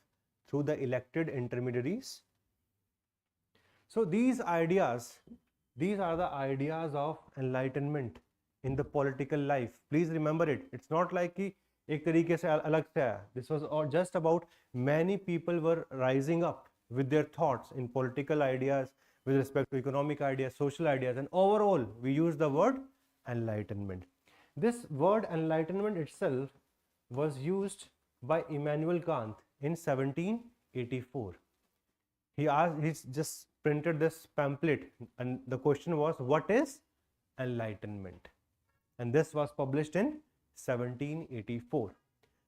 through the elected intermediaries. So these ideas, these are the ideas of enlightenment in the political life. Please remember it. It's not like कि एक तरीके से अलग से आया. This was all just about many people were rising up with their thoughts in political ideas, with respect to economic ideas, social ideas, and overall we use the word enlightenment. This word enlightenment itself was used by Emanuel Kant in 1784. He just printed this pamphlet, and the question was, what is enlightenment? And this was published in 1784.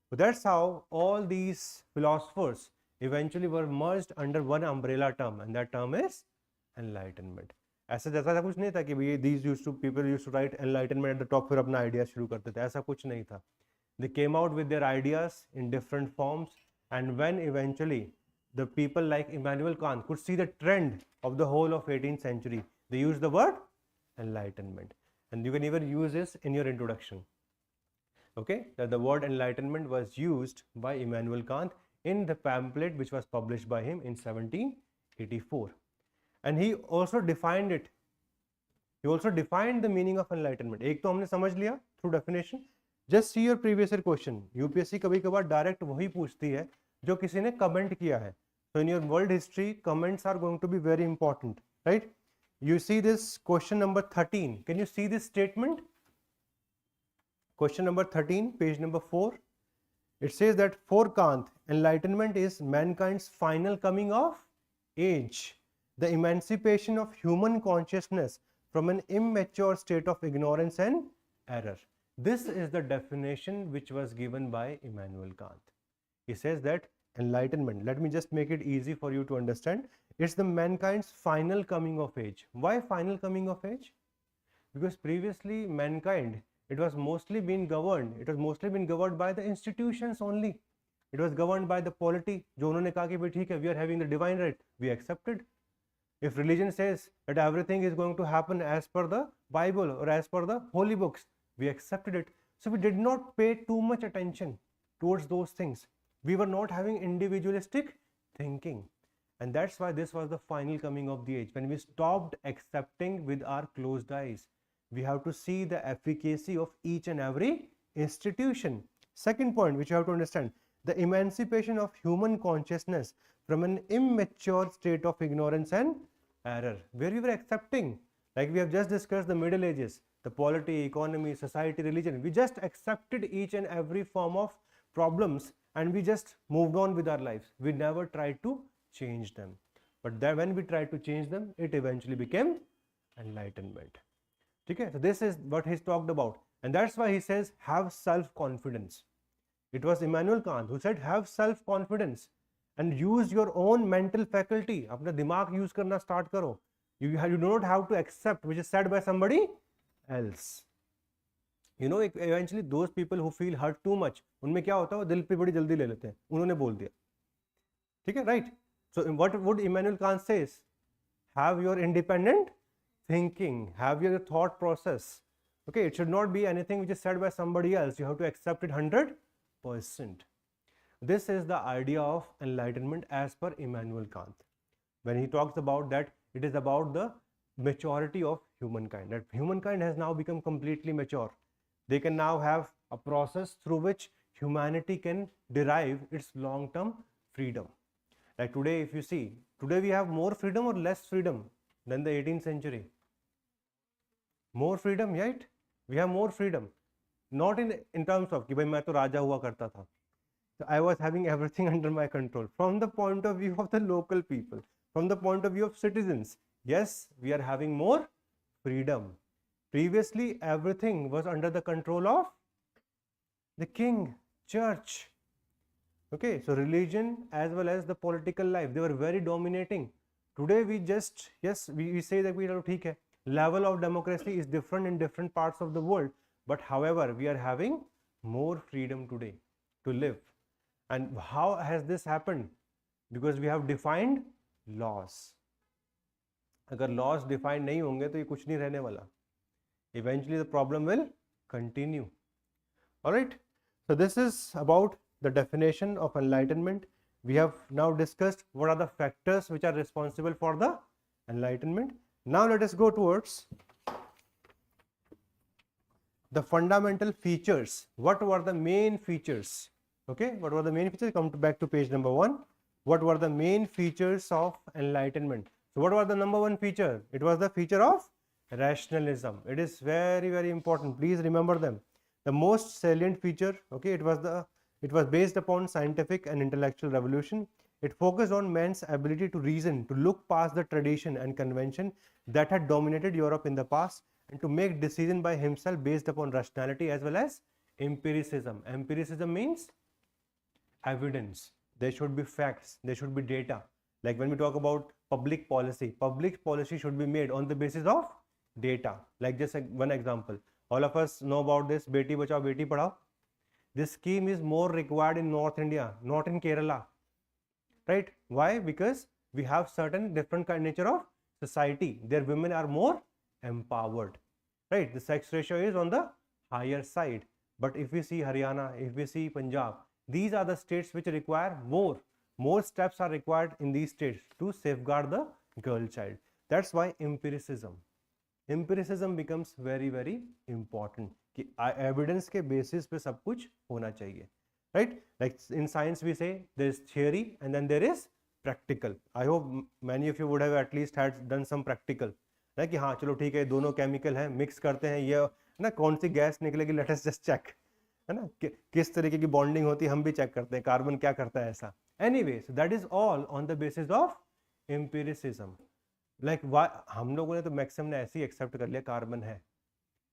So that's how all these philosophers eventually were merged under one umbrella term, and that term is enlightenment. ऐसा जैसा कुछ नहीं था कि भाई people used to write enlightenment at the top, फिर अपना ideas शुरू करते थे, ऐसा कुछ नहीं था. They came out with their ideas in different forms, and when eventually the people like Emanuel Kant could see the trend of the whole of 18th century, they used the word enlightenment, and you can even use this in your introduction. Okay, that the word enlightenment was used by Emanuel Kant in the pamphlet which was published by him in 1784. And he also defined it. He also defined the meaning of enlightenment. एक तो हमने समझ लिया through definition. Just see your previous year question. UPSC कभी कभार direct वही पूछती है जो किसी ने कमेंट किया है. So in your world history, comments are going to be very important, right? You see this question number 13. Can you see this statement? Question number 13, page number 4. It says that for Kant, enlightenment is mankind's final coming of age, the emancipation of human consciousness from an immature state of ignorance and error. This is the definition which was given by Immanuel Kant. He says that enlightenment, let me just make it easy for you to understand, it's the mankind's final coming of age. Why final coming of age? Because previously mankind, it was mostly been governed by the institutions only. It was governed by the polity. जो उन्होंने कहा कि भाई ठीक है, we are having the divine right, we accepted. If religion says that everything is going to happen as per the Bible or as per the holy books, we accepted it. So we did not pay too much attention towards those things. We were not having individualistic thinking, and that's why this was the final coming of the age, when we stopped accepting with our closed eyes. We have to see the efficacy of each and every institution. Second point which you have to understand, the emancipation of human consciousness from an immature state of ignorance and error, where we were accepting, like we have just discussed the Middle Ages, the polity, economy, society, religion, we just accepted each and every form of problems and we just moved on with our lives. We never tried to change them, but then when we tried to change them, it eventually became enlightenment. Okay, so this is what he's talked about, and that's why he says have self-confidence. It was Immanuel Kant who said have self-confidence and use your own mental faculty. अपना दिमाग use करना start करो. You do not have to accept which is said by somebody else. You know, eventually those people who feel hurt too much, उनमें क्या होता है, वो दिल पे बड़ी जल्दी ले लेते हैं. उन्होंने बोल दिया, ठीक है, right? So what would Immanuel Kant says? Have your independent thinking, have your thought process. Okay, it should not be anything which is said by somebody else. You have to accept it 100%. This is the idea of enlightenment as per Immanuel Kant. When he talks about that, it is about the maturity of humankind. That humankind has now become completely mature. They can now have a process through which humanity can derive its long-term freedom. Like today, if you see, today we have more freedom or less freedom than the 18th century? More freedom, right? We have more freedom. Not in terms of कि भाई मैं तो राजा हुआ करता था. So I was having everything under my control. From the point of view of the local people, from the point of view of citizens, yes, we are having more freedom. Previously, everything was under the control of the king, church. Okay, so religion as well as the political life, they were very dominating. Today we just, yes, we say that we are ठीक है. Level of democracy is different in different parts of the world, but however, we are having more freedom today to live. And how has this happened? Because we have defined laws. अगर laws defined नहीं होंगे तो ये कुछ नहीं रहने वाला. Eventually the problem will continue. Alright, so this is about the definition of enlightenment. We have now discussed what are the factors which are responsible for the enlightenment. Now let us go towards the fundamental features. What were the main features? Okay, what were the main features? Come back to page number 1. What were the main features of enlightenment? So what was the number 1 feature? It was the feature of rationalism. It is very, very important. Please remember them. The most salient feature, okay, it was based upon scientific and intellectual revolution. It focused on man's ability to reason, to look past the tradition and convention that had dominated Europe in the past, and to make decision by himself based upon rationality as well as empiricism. Empiricism means evidence. There should be facts, there should be data. Like when we talk about public policy should be made on the basis of data. Like just one example, all of us know about this Beti Bachao Beti Padhao. This scheme is more required in North India, not in Kerala, right? Why? Because we have certain different kind nature of society. Their women are more empowered, right? The sex ratio is on the higher side. But if we see Haryana, if we see Punjab, these are the states which require more steps are required in these states to safeguard the girl child. That's why empiricism becomes very, very important. कि evidence के basis पे सब कुछ होना चाहिए, right? Like in science we say there is theory and then there is practical. I hope many of you would have at least had done some practical. ना कि हाँ चलो ठीक है दोनों केमिकल हैं मिक्स करते हैं ये ना कौन सी गैस निकलेगी लेट अस जस्ट चेक है ना किस तरीके की बॉन्डिंग होती है हम भी चेक करते हैं कार्बन क्या करता है ऐसा. Anyways, that is all on the basis of empiricism. Like हम लोगों ने तो मैक्सिमम ने ऐसे ही एक्सेप्ट कर लिया कार्बन है,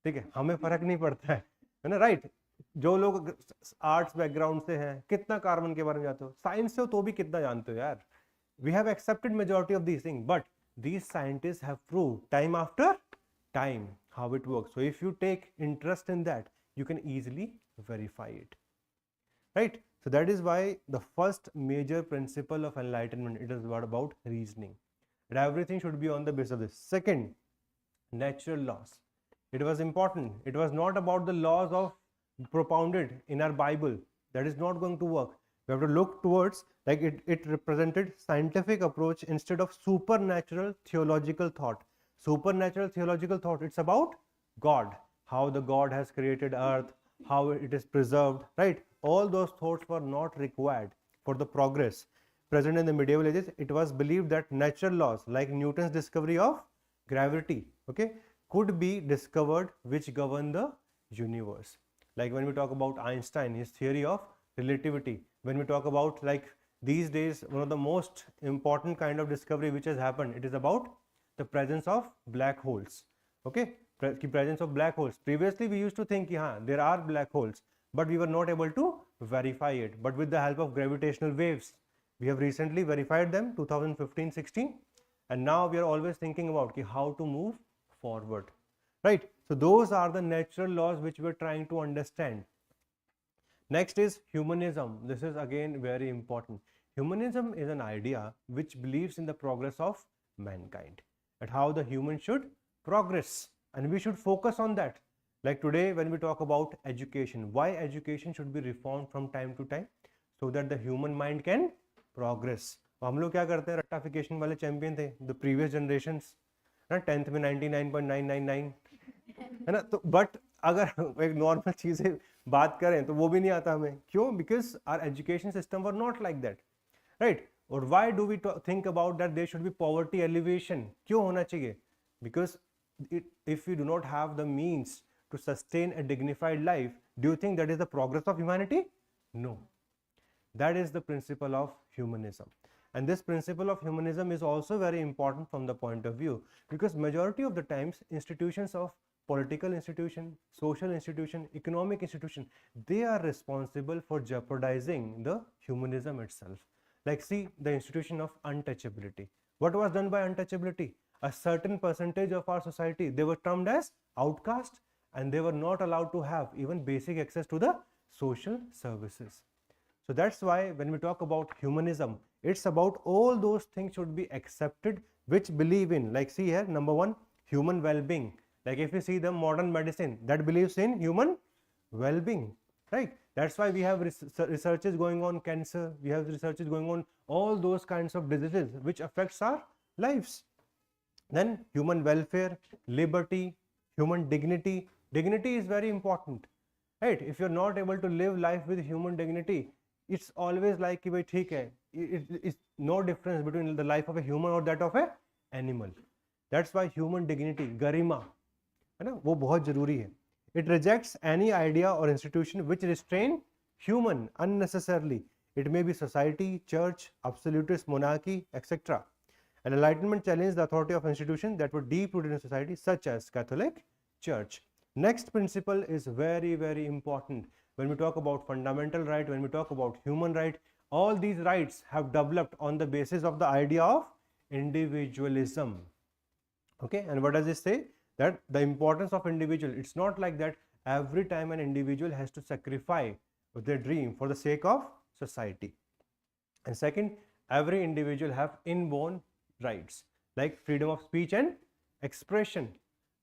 ठीक है, हमें फर्क नहीं पड़ता है ना, राइट? जो लोग आर्ट्स बैकग्राउंड से हैं कितना कार्बन के बारे में जानते हो, साइंस से हो तो भी कितना जानते हो यार. We have accepted majority of these thing, but these scientists have proved time after time how it works. So if you take interest in that, you can easily verify it, right? So that is why the first major principle of enlightenment, it is about reasoning, and everything should be on the basis of this. Second, natural laws. It was important. It was not about the laws of propounded in our Bible. That is not going to work. We have to look towards, like it represented scientific approach instead of supernatural theological thought. Supernatural theological thought, it's about God, how the God has created earth, how it is preserved, right? All those thoughts were not required for the progress present in the medieval ages. It was believed that natural laws like Newton's discovery of gravity, okay, could be discovered which govern the universe. Like when we talk about Einstein, his theory of relativity, when we talk about like these days one of the most important kind of discovery which has happened, it is about the presence of black holes, okay, presence of black holes. Previously we used to think there are black holes, but we were not able to verify it. But with the help of gravitational waves, we have recently verified them 2015-16, and now we are always thinking about how to move forward, right? So those are the natural laws which we are trying to understand. Next is humanism. This is again very important. Humanism is an idea which believes in the progress of mankind, and how the human should progress, and we should focus on that. Like today when we talk about education, why education should be reformed from time to time, so that the human mind can progress. हम लोग क्या करते हैं, रट्टाफिकेशन वाले champion थे the previous generations, ना 10th में 99.999 है ना, तो but अगर एक नॉर्मल चीज़ें बात करें तो वो भी नहीं आता हमें. क्यों? Because our education system were not like that, right. और why do we think about that there should be poverty alleviation? क्यों होना चाहिए? Because if we do not have the means to sustain a dignified life, do you think that is the progress of humanity? No. That is the principle of humanism. And this principle of humanism is also very important from the point of view, because majority of the times institutions of political institution, social institution, economic institution, they are responsible for jeopardizing the humanism itself. Like see the institution of untouchability. What was done by untouchability? A certain percentage of our society, they were termed as outcast, and they were not allowed to have even basic access to the social services. So that's why when we talk about humanism, it's about all those things should be accepted which believe in, like see here, number one, human well-being. Like if you see the modern medicine, that believes in human well-being, right? That's why we have researches going on cancer, we have researches going on all those kinds of diseases which affects our lives. Then human welfare, liberty, human dignity. Dignity is very important, right? If you're not able to live life with human dignity, it's always like कि भाई ठीक है, it's no difference between the life of a human or that of a animal. That's why human dignity, गरिमा, है ना, वो बहुत जरूरी है. It rejects any idea or institution which restrain human unnecessarily. It may be society, church, absolutist monarchy, etc. And Enlightenment challenged the authority of institutions that were deep-rooted in society, such as Catholic Church. Next principle is very, very important. When we talk about fundamental right, when we talk about human right, all these rights have developed on the basis of the idea of individualism. Okay, and what does it say? That the importance of individual, it's not like that every time an individual has to sacrifice their dream for the sake of society. And second, every individual have inborn rights like freedom of speech and expression.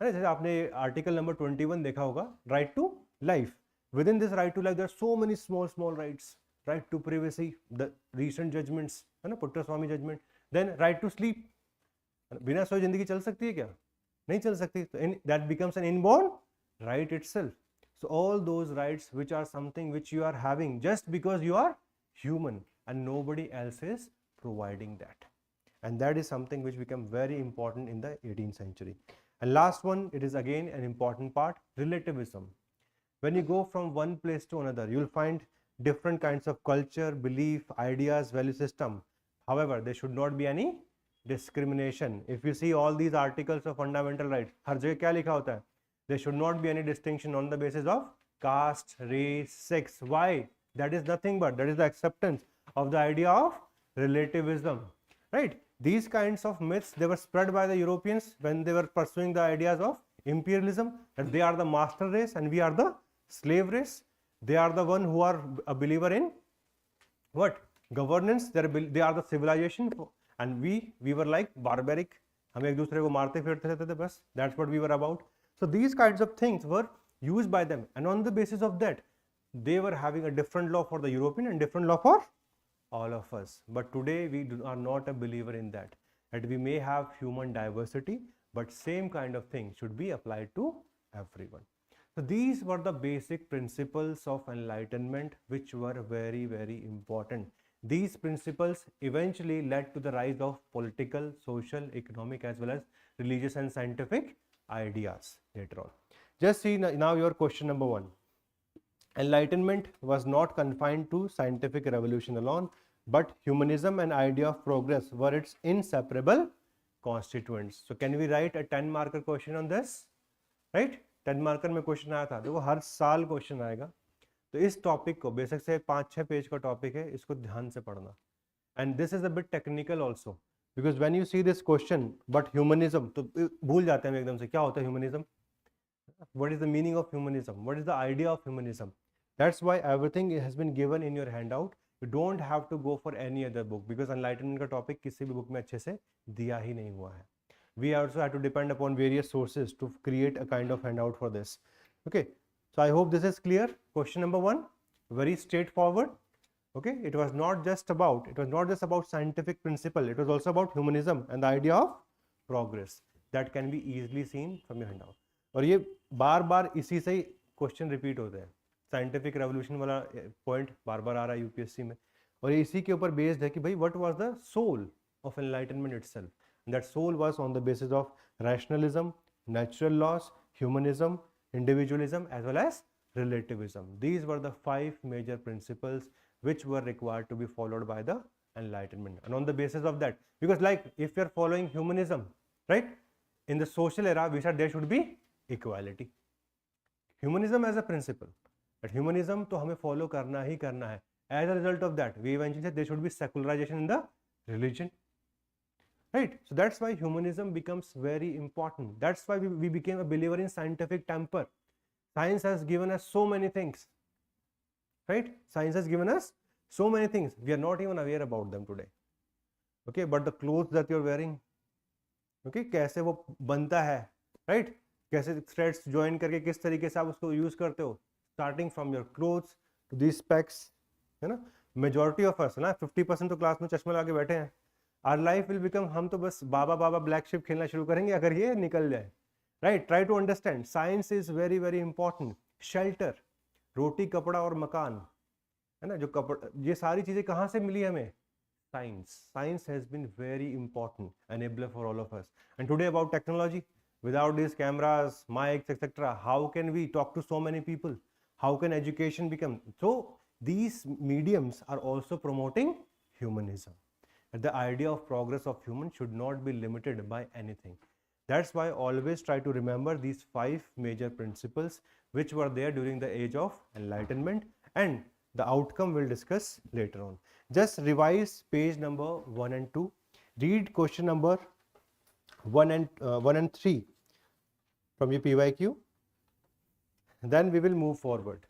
जैसे आपने article number 21 देखा होगा, right to life. Within this right to life, there are so many small rights. Right to privacy, the recent judgments, है ना, Puttaswamy judgment. Then right to sleep. बिना सोए जिंदगी चल सकती है क्या? नहीं चल सकती. So that becomes an inborn right itself. So all those rights which are something which you are having just because you are human and nobody else is providing that. And that is something which became very important in the 18th century. And last one, it is again an important part, relativism. When you go from one place to another, you will find different kinds of culture, belief, ideas, value system. However, there should not be any discrimination. If you see all these articles of fundamental rights, हर जगह क्या लिखा होता है? There should not be any distinction on the basis of caste, race, sex. Why? That is nothing but, that is the acceptance of the idea of relativism, right? These kinds of myths, they were spread by the Europeans when they were pursuing the ideas of imperialism, that they are the master race and we are the slave race. They are the one who are a believer in what? Governance. They are the civilization, and we were like barbaric. हम एक दूसरे को मारते फिरते रहते थे बस. That's what we were about. So these kinds of things were used by them, and on the basis of that, they were having a different law for the European and different law for all of us. But today we are not a believer in that. That we may have human diversity, but same kind of thing should be applied to everyone. So these were the basic principles of enlightenment, which were very, very important. These principles eventually led to the rise of political, social, economic, as well as religious and scientific ideas later on. Just see now your question number 1. Enlightenment was not confined to scientific revolution alone, but humanism and idea of progress were its inseparable constituents. So can we write a 10 marker question on this? Right? 10 marker में question आया था, देखो हर साल question आएगा. तो इस topic को basic से 5-6 पेज का टॉपिक है, इसको ध्यान से पढ़ना. And this is a bit technical also, because when you see this question, but humanism तो भूल जाते हैं एकदम से, क्या होता है humanism, what is the meaning of humanism, what is the idea of humanism. That's why everything has been given in your handout. You don't have to go for any other book, because enlightenment का topic किसी भी book में अच्छे से दिया ही नहीं हुआ है. We also have to depend upon various sources to create a kind of handout for this. Okay, so I hope this is clear. Question number 1, very straightforward. Okay, it was not just about scientific principle, it was also about humanism and the idea of progress. That can be easily seen from your handout. और ये बार बार इसी से ही question repeat होते हैं, scientific revolution वाला point बार बार आ रहा है UPSC में, और ये इसी के ऊपर बेस्ड है कि भाई what was the soul of enlightenment itself, that soul was on the basis of rationalism, natural laws, humanism, individualism, as well as relativism. These were the 5 major principles which were required to be followed by the Enlightenment. And on the basis of that, because like if you are following humanism, right, in the social era, we said there should be equality. Humanism as a principle, but humanism तो हमें follow करना ही करना है. As a result of that, we eventually said there should be secularization in the religion. Right, so that's why humanism becomes very important. That's why we became a believer in scientific temper. Science has given us so many things, right? Science has given us so many things, we are not even aware about them today. Okay, but the clothes that you're wearing, okay, कैसे वो बनता है, right? कैसे threads join करके किस तरीके से आप उसको use करते हो, starting from your clothes to these specs, है ना? Majority of us ना 50% तो क्लास में चश्मा लगा के बैठे हैं. Our life will become, हम तो बस बाबा बाबा ब्लैक शिप खेलना शुरू करेंगे अगर ये निकल जाए. Right, try to understand, science is very very important. Shelter, रोटी कपड़ा और मकान, है ना, जो कपड़ा, ये सारी चीजें कहाँ से मिली हमें? Science. Science has been very important enabler for all of us. And today about technology, without these cameras, mics, etc., how can we talk to so many people? How can education become? So these mediums are also promoting humanism. And the idea of progress of human should not be limited by anything. That's why always try to remember these 5 major principles which were there during the age of enlightenment, and the outcome we'll discuss later on. Just revise page number 1 and 2. Read question number 1 and 3 from your PYQ. Then we will move forward.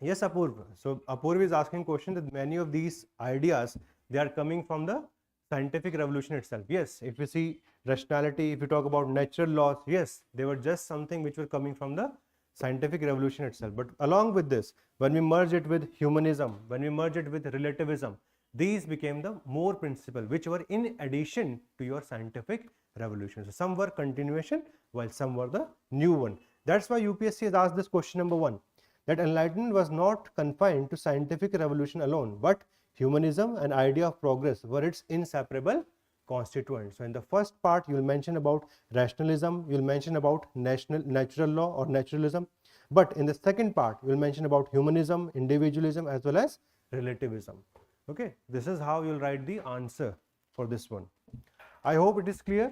Yes, Apurv. So Apurv is asking question that many of these ideas, they are coming from the scientific revolution itself. Yes, if you see rationality, if you talk about natural laws, yes, they were just something which were coming from the scientific revolution itself. But along with this, when we merge it with humanism, when we merge it with relativism, these became the more principle which were in addition to your scientific revolution. So some were continuation while some were the new one. That's why UPSC has asked this question number 1, that enlightenment was not confined to scientific revolution alone, but humanism and idea of progress were its inseparable constituents. So in the first part, you will mention about rationalism, you will mention about natural law or naturalism, but in the second part, you will mention about humanism, individualism, as well as relativism. Okay, this is how you will write the answer for this one. I hope it is clear.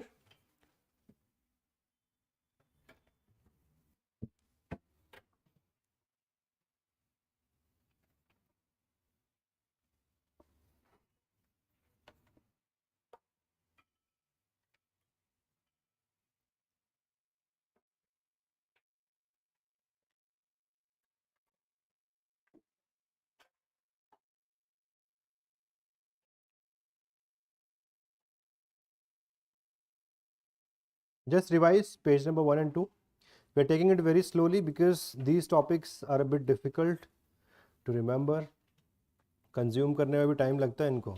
Just revise page number 1 and 2. We are taking it very slowly because these topics are a bit difficult to remember. Consume करने में भी time लगता है इनको.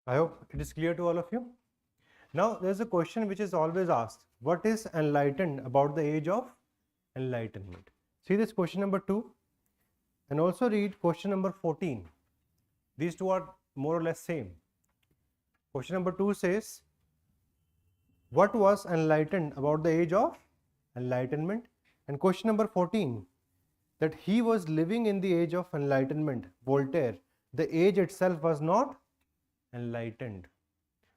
I hope it is clear to all of you. Now, there is a question which is always asked. What is enlightened about the age of enlightenment? See this question number 2 and also read question number 14. These two are more or less same. Question number 2 says, what was enlightened about the age of enlightenment? And question number 14, that he was living in the age of enlightenment, Voltaire. The age itself was not enlightened.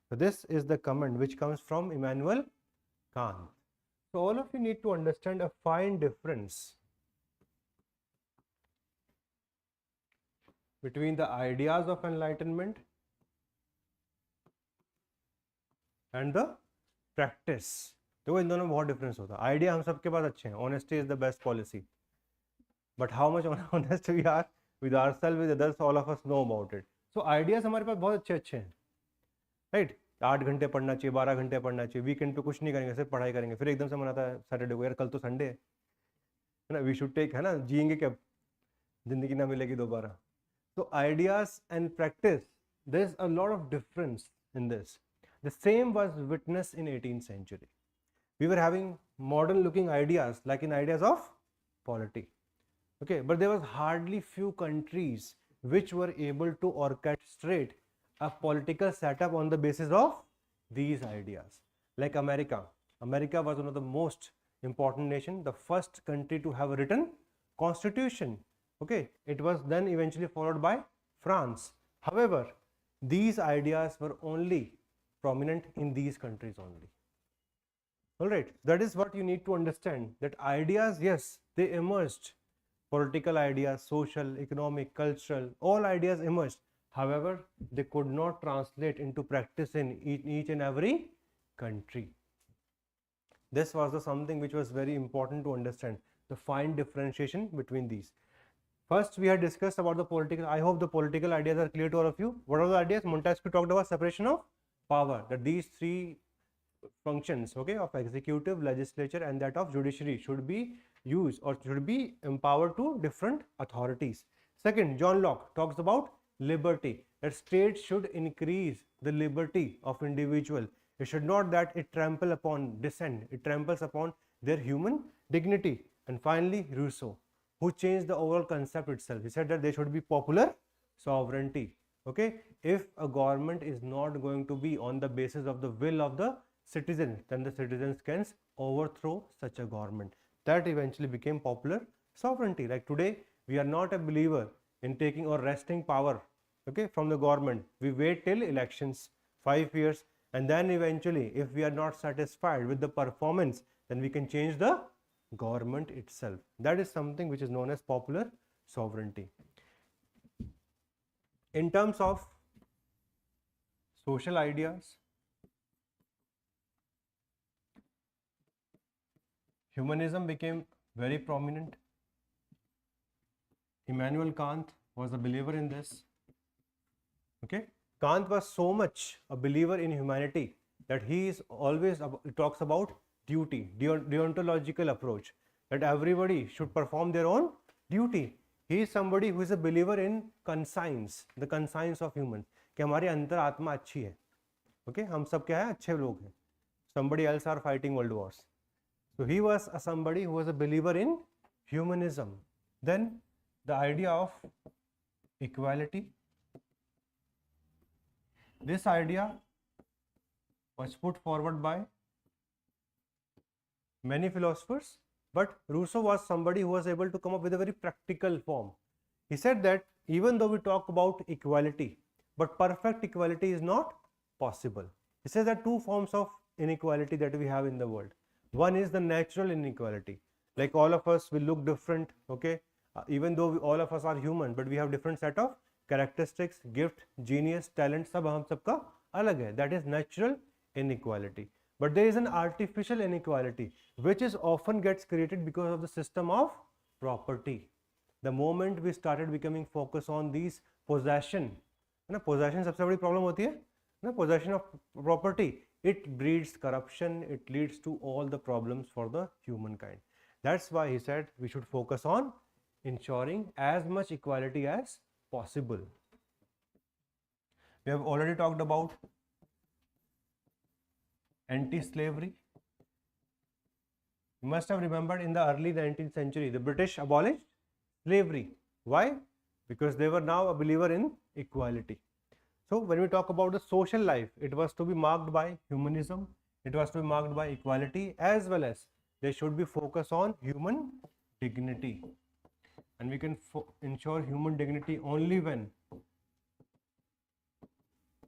So this is the comment which comes from Emanuel Kant. So all of you need to understand a fine difference between the ideas of enlightenment and the practice. देखो इन दोनों में बहुत difference होता है. Idea हम सबके पास अच्छे हैं, honesty is the best policy, but how much honest we are with ourself, with others, all of us know about it. So ideas हमारे पास बहुत अच्छे अच्छे हैं, राइट. 8 घंटे पढ़ना चाहिए, 12 घंटे पढ़ना चाहिए, वीकेंड पे कुछ नहीं करेंगे, सिर्फ पढ़ाई करेंगे, फिर एकदम से मनाता है सैटरडे को, यार कल तो संडे है ना, वी शुड टेक, है ना, जिएंगे क्या, जिंदगी ना मिलेगी दोबारा. So ideas and practice, there is a lot of difference in this. The same was witnessed in 18th century. We were having modern looking ideas like in ideas of polity. Okay, but there was hardly few countries which were able to orchestrate a political setup on the basis of these ideas. Like America. America was one of the most important nation, the first country to have a written constitution. Okay, it was then eventually followed by France. However, these ideas were only prominent in these countries only. All right, that is what you need to understand, that ideas, yes, they emerged. Political ideas, social, economic, cultural, all ideas emerged. However, they could not translate into practice in each and every country. This was the something which was very important to understand, the fine differentiation between these. First, we had discussed about the political. I hope the political ideas are clear to all of you. What are the ideas? Montesquieu talked about separation of power, that these three functions, okay, of executive, legislature, and that of judiciary should be used or should be empowered to different authorities. Second, John Locke talks about liberty, that state should increase the liberty of individual. It should not that it trample upon dissent, it tramples upon their human dignity. And finally, Rousseau, who changed the overall concept itself. He said that there should be popular sovereignty. Okay, if a government is not going to be on the basis of the will of the citizens, then the citizens can overthrow such a government. That eventually became popular sovereignty. Like today, we are not a believer in taking or wresting power, okay, from the government. We wait till elections, 5 years, and then eventually, if we are not satisfied with the performance, then we can change the government itself. That is something which is known as popular sovereignty. In terms of social ideas, humanism became very prominent. Emanuel Kant was a believer in this. Okay, Kant was so much a believer in humanity that he is always talks about duty, deontological approach, that everybody should perform their own duty. He is somebody who is a believer in conscience, the conscience of humans, कि हमारी अंतर आत्मा अच्छी है. Okay, हम सब क्या है, अच्छे लोग हैं. Somebody else are fighting world wars. So he was somebody who was a believer in humanism. Then the idea of equality. This idea was put forward by many philosophers, but Rousseau was somebody who was able to come up with a very practical form. He said that even though we talk about equality, but perfect equality is not possible. He says that two forms of inequality that we have in the world. One is the natural inequality, like all of us will look different, okay, even though all of us are human, but we have different set of characteristics, gift, genius, talent, सब हम सबका अलग है. That is natural inequality. But there is an artificial inequality which is often gets created because of the system of property. The moment we started becoming focused on these possession, ना possession सबसे बड़ी problem होती है ना, possession of property, it breeds corruption, it leads to all the problems for the humankind. That's why he said we should focus on ensuring as much equality as possible. We have already talked about anti-slavery. You must have remembered in the early 19th century, the British abolished slavery. Why? Because they were now a believer in equality. So when we talk about the social life, it was to be marked by humanism, it was to be marked by equality, as well as there should be focus on human dignity. And we can ensure human dignity only when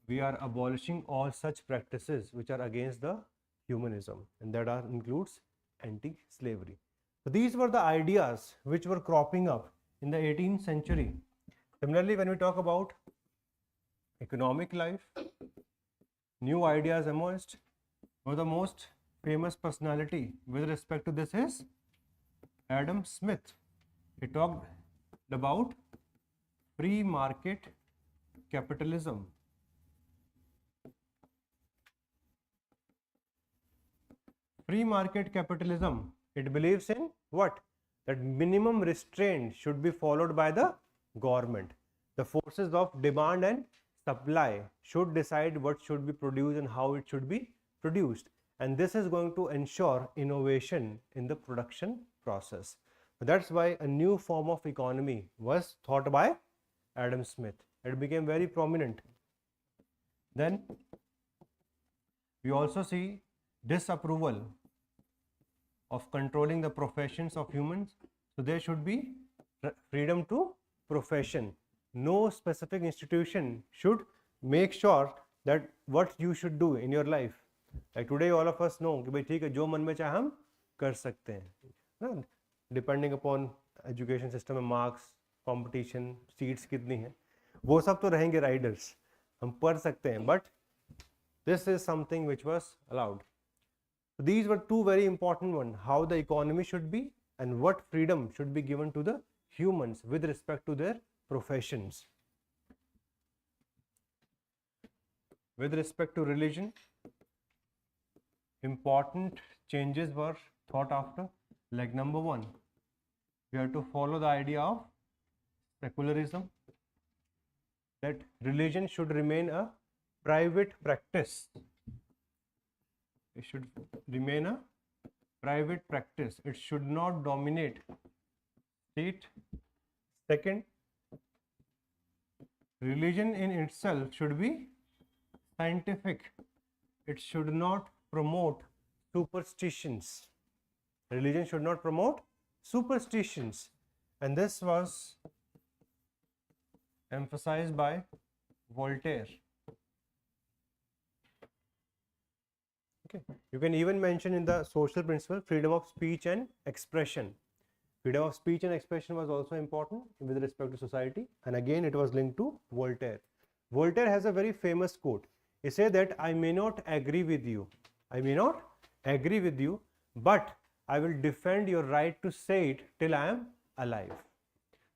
we are abolishing all such practices which are against the humanism, and that includes anti-slavery. So these were the ideas which were cropping up in the 18th century. Similarly, when we talk about economic life, new ideas emerged. One of the most famous personality with respect to this is Adam Smith. He talked about free market capitalism. Free market capitalism, it believes in what? That minimum restraint should be followed by the government. The forces of demand and supply should decide what should be produced and how it should be produced. And this is going to ensure innovation in the production process. That's why a new form of economy was thought by Adam Smith. It became very prominent. Then we also see disapproval of controlling the professions of humans. So there should be freedom to profession. No specific institution should make sure that what you should do in your life. Like today all of us know कि भाई ठीक है जो मन में चाहे हम कर सकते हैं. Depending upon education system में marks, competition, seats कितनी हैं, वो सब तो रहेंगे riders. हम पढ़ सकते हैं, but this is something which was allowed. So these were two very important ones, how the economy should be and what freedom should be given to the humans with respect to their professions. With respect to religion, important changes were thought after. Like number one, we have to follow the idea of secularism, that religion should remain a private practice. It should remain a private practice. It should not dominate state. Second, religion in itself should be scientific. It should not promote superstitions. Religion should not promote superstitions. And this was emphasized by Voltaire. Okay. You can even mention in the social principle freedom of speech and expression. Freedom of speech and expression was also important with respect to society, and again it was linked to Voltaire. Voltaire has a very famous quote. He said that I may not agree with you. I may not agree with you, but I will defend your right to say it till I am alive.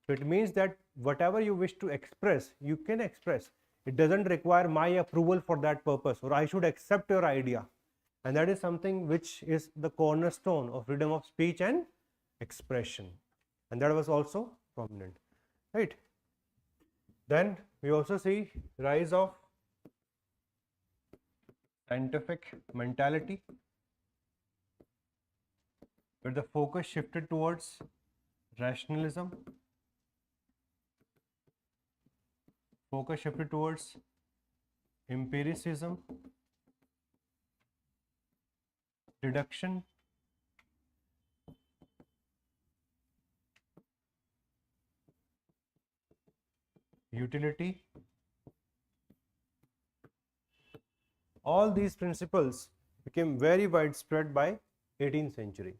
So it means that whatever you wish to express, you can express. It doesn't require my approval for that purpose, or I should accept your idea. And that is something which is the cornerstone of freedom of speech and expression. And that was also prominent, right? Then we also see rise of scientific mentality, where the focus shifted towards rationalism, focus shifted towards empiricism, deduction, utility. All these principles became very widespread by 18th century.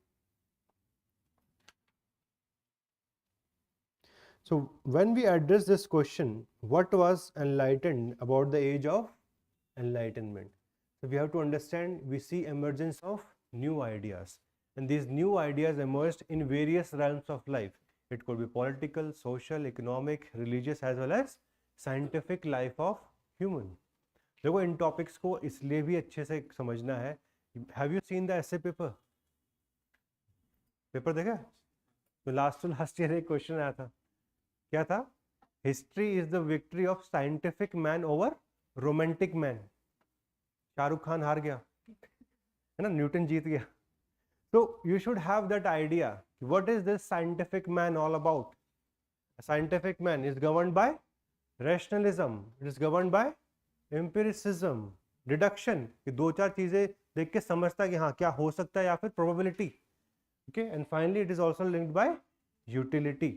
So when we address this question, what was enlightened about the age of enlightenment? So we have to understand, we see emergence of new ideas, and these new ideas emerged in various realms of life. It could be political, social, economic, religious, as well as scientific life of human. देखो इन topics को इसलिए भी अच्छे से समझना है. Have you seen the essay paper? Paper देखा? तो लास्ट ईयर एक क्वेश्चन आया था. क्या था? History is the victory of scientific man over romantic man, Shahrukh Khan हार गया है ना, न्यूटन जीत गया. So you should have that idea. What is this scientific man all about? A scientific man is governed by rationalism. It is governed by empiricism, deduction. कि दो चार चीजें देख के समझता है कि हाँ क्या हो सकता है, या फिर probability. Okay, and finally it is also linked by utility.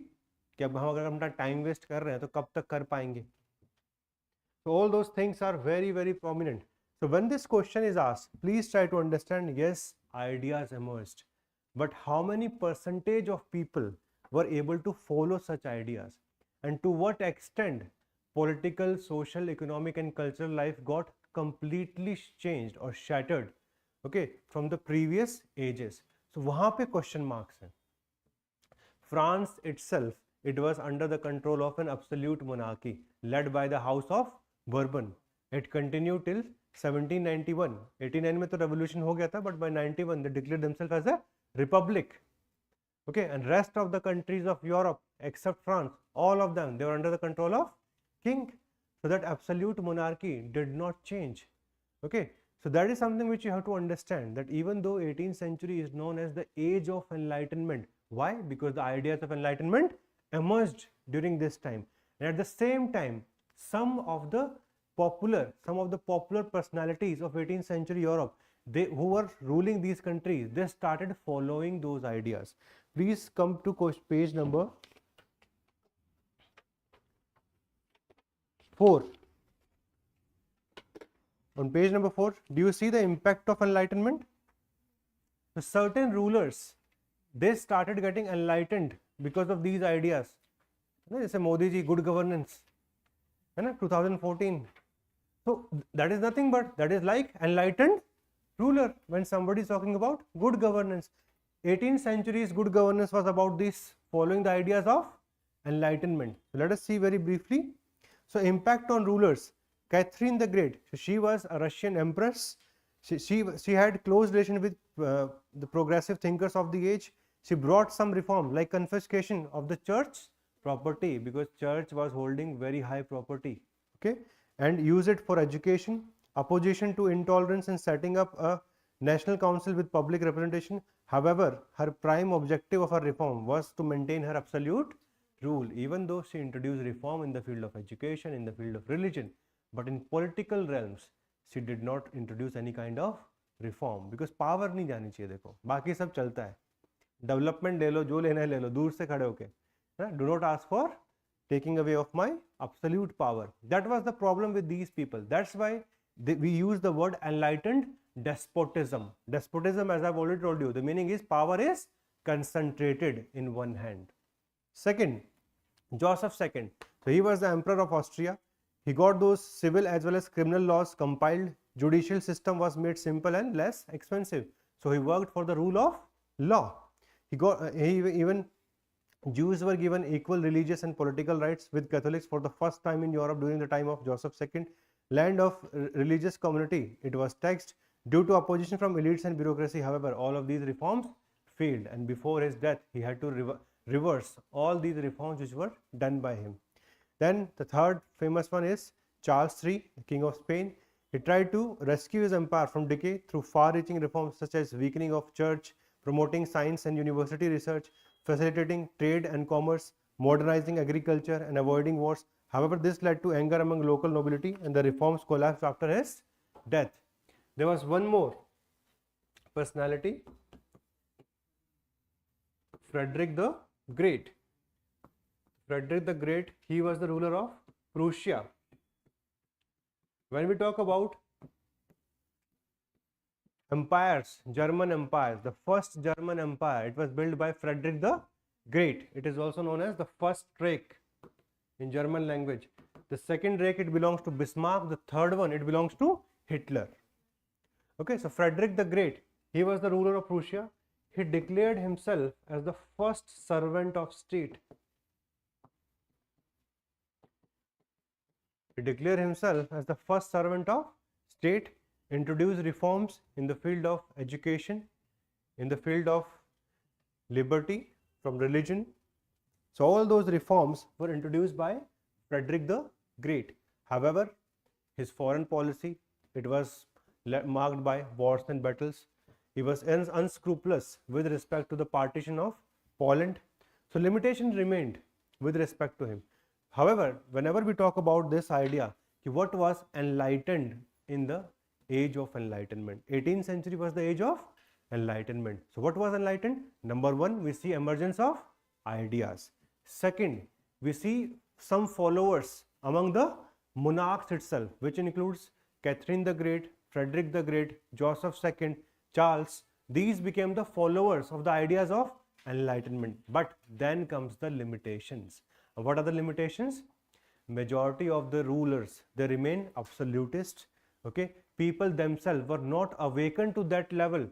कि अब हम अगर अपना टाइम वेस्ट कर रहे हैं तो कब तक कर पाएंगे. So all those things are very very prominent. So when this question is asked, please try to understand, yes, ideas emerged, but how many percentage of people were able to follow such ideas, and to what extent political, social, economic and cultural life got completely changed or shattered, okay, from the previous ages. So वहाँ पे question marks हैं. France itself, it was under the control of an absolute monarchy led by the House of Bourbon. It continued till 1791. 89 में तो revolution हो गया था, but by 91 they declared themselves as a republic. Okay, and rest of the countries of Europe except France, all of them, they were under the control of king. So that absolute monarchy did not change. Okay, so that is something which you have to understand, that even though 18th century is known as the age of enlightenment, why? Because the ideas of enlightenment emerged during this time, and at the same time some of the popular personalities of 18th century Europe, who were ruling these countries, they started following those ideas. Please come to page number 4. On page number 4, do you see the impact of enlightenment? The certain rulers, they started getting enlightened because of these ideas. जैसे Modi ji, good governance, है ना, 2014. So that is nothing but that is like enlightened ruler when somebody is talking about good governance. 18th century's good governance was about this, following the ideas of enlightenment. So let us see very briefly. So impact on rulers. Catherine the Great, so she was a Russian empress. She had close relation with the progressive thinkers of the age. She brought some reform like confiscation of the church property, because church was holding very high property, okay, and use it for education, opposition to intolerance, and setting up a national council with public representation. However, her prime objective of her reform was to maintain her absolute rule, even though she introduced reform in the field of education, in the field of religion, but in political realms she did not introduce any kind of reform, because power नहीं जानी चाहिए. देखो बाकी सब चलता है, development ले लो, जो लेना है ले लो, दूर से खड़े होके, do not ask for taking away of my absolute power. That was the problem with these people. That's why we use the word enlightened despotism. Despotism, as I've already told you, the meaning is power is concentrated in one hand. Second, Joseph II. So he was the emperor of Austria. He got those civil as well as criminal laws compiled. Judicial system was made simple and less expensive. So he worked for the rule of law. Even Jews were given equal religious and political rights with Catholics for the first time in Europe during the time of Joseph II. Land of religious community, it was taxed. Due to opposition from elites and bureaucracy, however, all of these reforms failed, and before his death he had to reverse all these reforms which were done by him. Then the third famous one is Charles III, King of Spain. He tried to rescue his empire from decay through far-reaching reforms such as weakening of church, promoting science and university research, facilitating trade and commerce, modernizing agriculture and avoiding wars. However, this led to anger among local nobility, and the reforms collapsed after his death. There was one more personality, Frederick the Great. Frederick the Great, he was the ruler of Prussia. When we talk about empires, German empires, the first German empire, it was built by Frederick the Great. It is also known as the first Reich in German language. The second Reich, it belongs to Bismarck. The third one, it belongs to Hitler. Okay, so Frederick the Great, he was the ruler of Prussia. He declared himself as the first servant of state. He declared himself as the first servant of state, introduced reforms in the field of education, in the field of liberty from religion. So all those reforms were introduced by Frederick the Great. However, His foreign policy, it was marked by wars and battles. He was unscrupulous with respect to the partition of Poland. So limitation remained with respect to him. However, whenever we talk about this idea, what was enlightened in the age of enlightenment? 18th century was the age of enlightenment. So what was enlightened? Number one, we see emergence of ideas. Second, we see some followers among the monarchs itself, which includes Catherine the Great, Frederick the Great, Joseph II, Charles. These became the followers of the ideas of enlightenment. But then comes the limitations. What are the limitations? Majority of the rulers, they remain absolutist. Okay, people themselves were not awakened to that level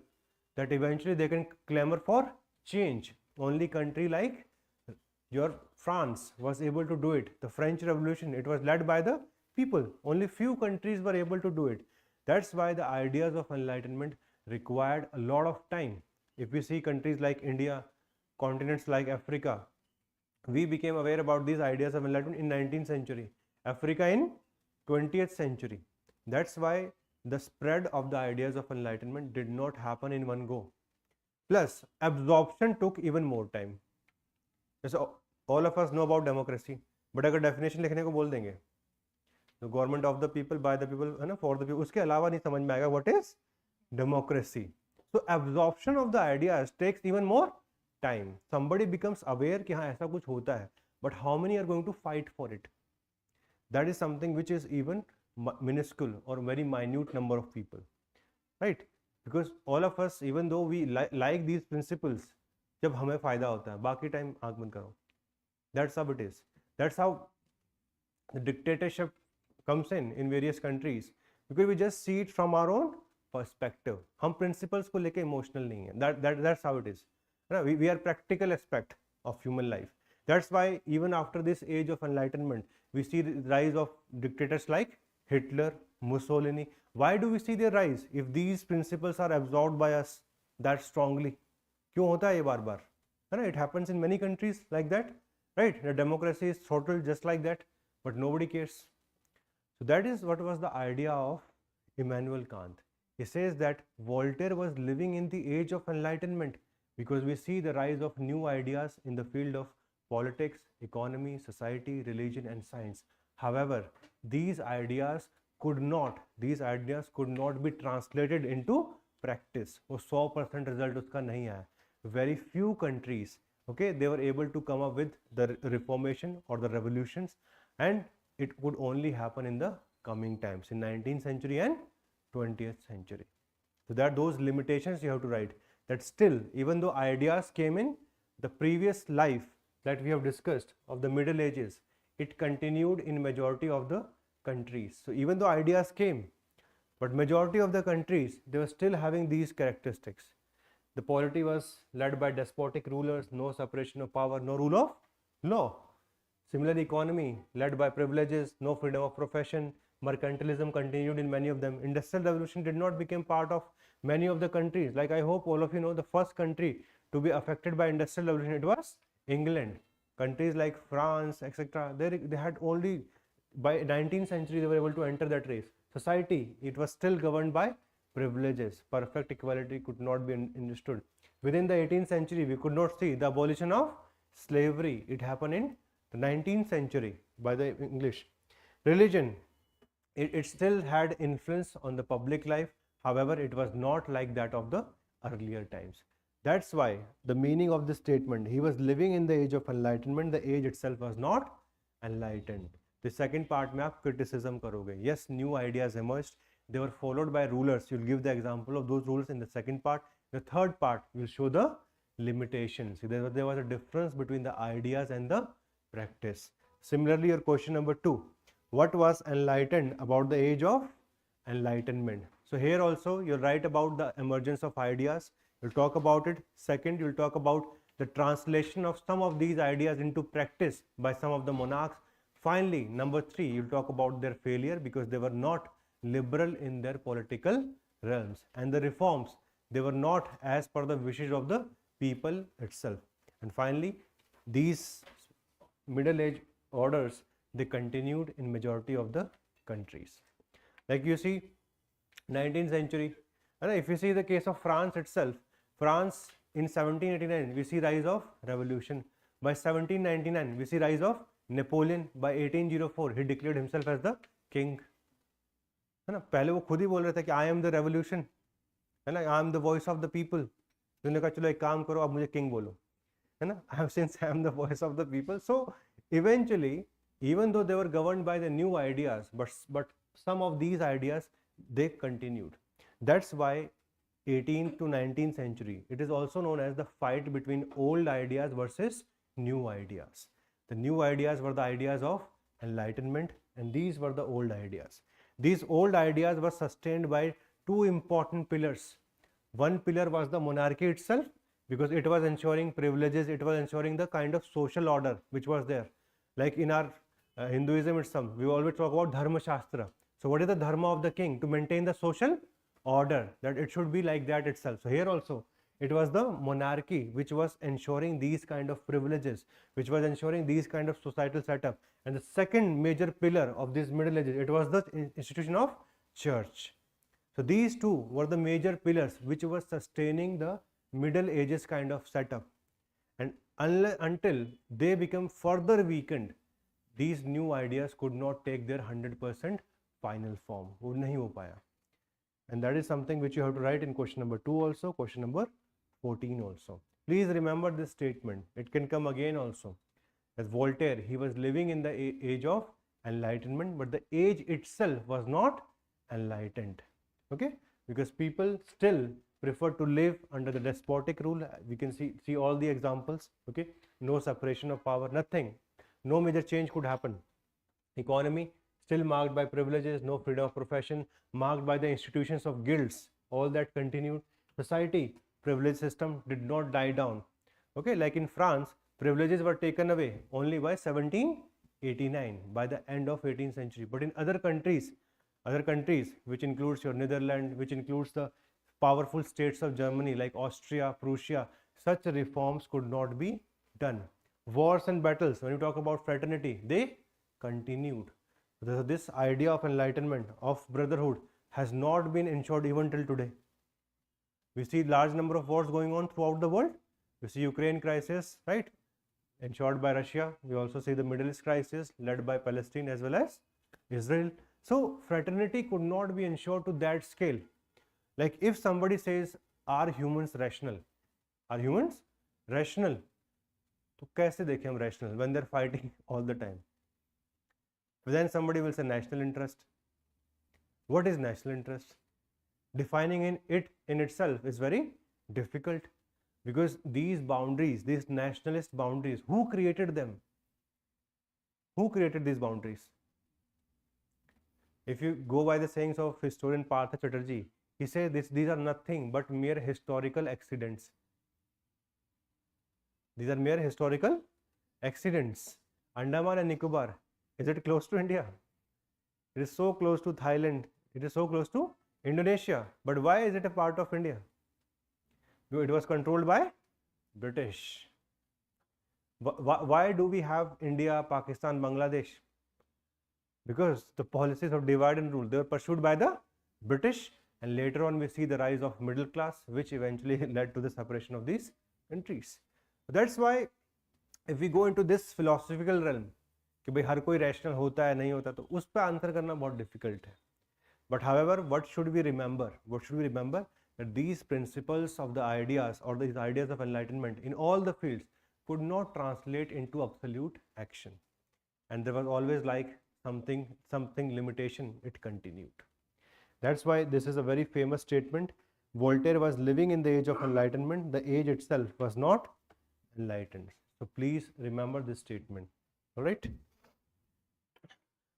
that eventually they can clamor for change. Only country like your France was able to do it. The French Revolution, it was led by the people. Only few countries were able to do it. That's why the ideas of enlightenment required a lot of time. If we see countries like India, continents like Africa, we became aware about these ideas of enlightenment in 19th century. Africa in 20th century. That's why the spread of the ideas of enlightenment did not happen in one go. Plus, absorption took even more time. So, all of us know about democracy, but अगर definition लिखने को बोल देंगे, the government of the people, by the people, है ना, for the people, उसके अलावा नहीं समझ में आएगा what is democracy. So, absorption of the ideas takes even more time. Somebody becomes aware कि हाँ ऐसा कुछ होता है, but how many are going to fight for it? That is something which is even minuscule or very minute number of people, right? Because all of us, even though we like these principles, जब हमें फायदा होता है, बाकी time आंख बंद करो. That's how it is. That's how the dictatorship comes in various countries, because we just see it from our own perspective. हम principles को लेके emotional नहीं है. That's how it is. We are practical aspect of human life. That's why even after this age of enlightenment, we see the rise of dictators like Hitler, Mussolini. Why do we see their rise if these principles are absorbed by us that strongly? क्यों होता है ये बार बार? है ना? It happens in many countries like that, right? The democracy is throttled just like that, but nobody cares. So that is what was the idea of Emanuel Kant. He says that Voltaire was living in the age of enlightenment, because we see the rise of new ideas in the field of politics, economy, society, religion and science. However, these ideas could not be translated into practice. वो 100% result उसका नहीं आया. Very few countries, okay, they were able to come up with the reformation or the revolutions, and it could only happen in the coming times, in 19th century and 20th century. So that those limitations you have to write, that still, even though ideas came in the previous life that we have discussed of the Middle Ages, it continued in majority of the countries. So even though ideas came, but majority of the countries, they were still having these characteristics. The polity was led by despotic rulers, no separation of power, no rule of law. Similarly, economy led by privileges, no freedom of profession, mercantilism continued in many of them. Industrial revolution did not become part of many of the countries. Like I hope all of you know, the first country to be affected by industrial revolution, it was England. Countries like France, etc., they had only, by 19th century, they were able to enter that race. Society, it was still governed by privileges. Perfect equality could not be understood. Within the 18th century, we could not see the abolition of slavery. It happened in the 19th century by the English. Religion, it still had influence on the public life. However, it was not like that of the earlier times. That's why the meaning of this statement, he was living in the age of enlightenment, the age itself was not enlightened. The second part में आप criticism करोगे. Yes, new ideas emerged. They were followed by rulers. You'll give the example of those rulers in the second part. The third part will show the limitations. There was a difference between the ideas and the practice. Similarly, your question number 2. What was enlightened about the age of enlightenment? So here also you'll write about the emergence of ideas. You'll talk about it. Second, you'll talk about the translation of some of these ideas into practice by some of the monarchs. Finally, number 3, you'll talk about their failure because they were not liberal in their political realms, and the reforms, they were not as per the wishes of the people itself. And finally, these middle age orders, they continued in majority of the countries. Like you see 19th century, and if you see the case of France itself, France in 1789 we see rise of revolution. By 1799 we see rise of Napoleon. By 1804 he declared himself as the king, है ना. पहले वो खुद ही बोल रहे थे कि I am the revolution, है ना, I am the voice of the people. उन्होंने कहा चलो एक काम करो, अब मुझे किंग बोलो, है ना. Since I am the voice of the people, so eventually, even though they were governed by the new ideas, but some of these ideas they continued. That's why 18th to 19th century, it is also known as the fight between old ideas versus new ideas. The new ideas were the ideas of Enlightenment, and these were the old ideas. These old ideas were sustained by two important pillars. One pillar was the monarchy itself, because it was ensuring privileges, it was ensuring the kind of social order which was there. Like in our Hinduism itself, we always talk about Dharma Shastra. So what is the dharma of the king? To maintain the social order, that it should be like that itself. So here also it was the monarchy which was ensuring these kind of privileges, which was ensuring these kind of societal setup. And the second major pillar of this Middle Ages, it was the institution of church. So these two were the major pillars which were sustaining the Middle Ages kind of setup. And until they become further weakened, these new ideas could not take their 100% final form. वो नहीं हो पाया. And that is something which you have to write in question number 2 also, question number 14 also. Please remember this statement. It can come again also. As Voltaire, he was living in the age of Enlightenment, but the age itself was not enlightened. Okay, because people still prefer to live under the despotic rule. We can see all the examples. Okay, no separation of power, nothing, no major change could happen. Economy still marked by privileges, no freedom of profession, marked by the institutions of guilds, all that continued. Society, privilege system did not die down. Okay, like in France, privileges were taken away only by 1789, by the end of 18th century. But in other countries, which includes your Netherlands, which includes the powerful states of Germany like Austria, Prussia, such reforms could not be done. Wars and battles, when you talk about fraternity, they continued. So this idea of enlightenment, of brotherhood, has not been ensured even till today. We see large number of wars going on throughout the world. We see Ukraine crisis, right, ensured by Russia. We also see the Middle East crisis led by Palestine as well as Israel. So fraternity could not be ensured to that scale. Like if somebody says, are humans rational? Are humans rational? तो कैसे देखें हम rational when they're fighting all the time? But then somebody will say national interest. What is national interest? Defining it in itself is very difficult, because these boundaries, these nationalist boundaries, who created them? Who created these boundaries? If you go by the sayings of historian Partha Chatterjee, he says these are nothing but mere historical accidents. These are mere historical accidents. Andaman and Nicobar, is it close to India? It is so close to Thailand. It is so close to Indonesia. But why is it a part of India? It was controlled by British. Why do we have India, Pakistan, Bangladesh? Because the policies of divide and rule, they were pursued by the British, and later on we see the rise of middle class, which eventually led to the separation of these countries. That's why if we go into this philosophical realm, कि भाई हर कोई rational होता है नहीं होता, तो उस पर आंसर करना बहुत डिफिकल्ट है. But however, what should we remember? What should we remember? That these principles of the ideas, or these ideas of enlightenment in all the fields, could not translate into absolute action, and there was always like something limitation. It continued. That's why this is a very famous statement. Voltaire was living in the age of enlightenment. The age itself was not enlightened. So please remember this statement. All right.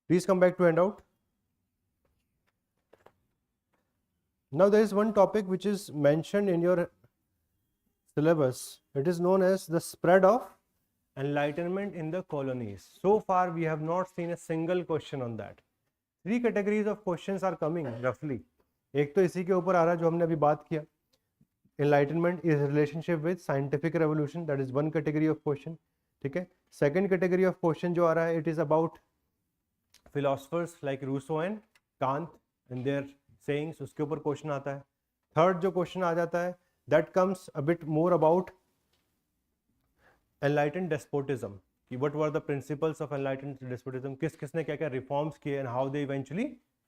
Please come back to handout. Now there is one topic which is mentioned in your syllabus. It is known as the spread of enlightenment in the colonies. So far we have not seen a single question on that. 3 categories of questions are coming roughly. एक तो इसी के ऊपर आ रहा है जो हमने अभी बात किया. Enlightenment is relationship with scientific revolution. That is one category of question. ठीक है. Second category of question जो आ रहा है, it is about philosophers like Rousseau and Kant. In their sayings, उसके ऊपर क्वेश्चन आता है. थर्ड जो क्वेश्चन आ जाता है, that comes a bit more about enlightened despotism, कि what were the principles of enlightened despotism, किस किसने क्या क्या रिफॉर्म्स किए and how they eventually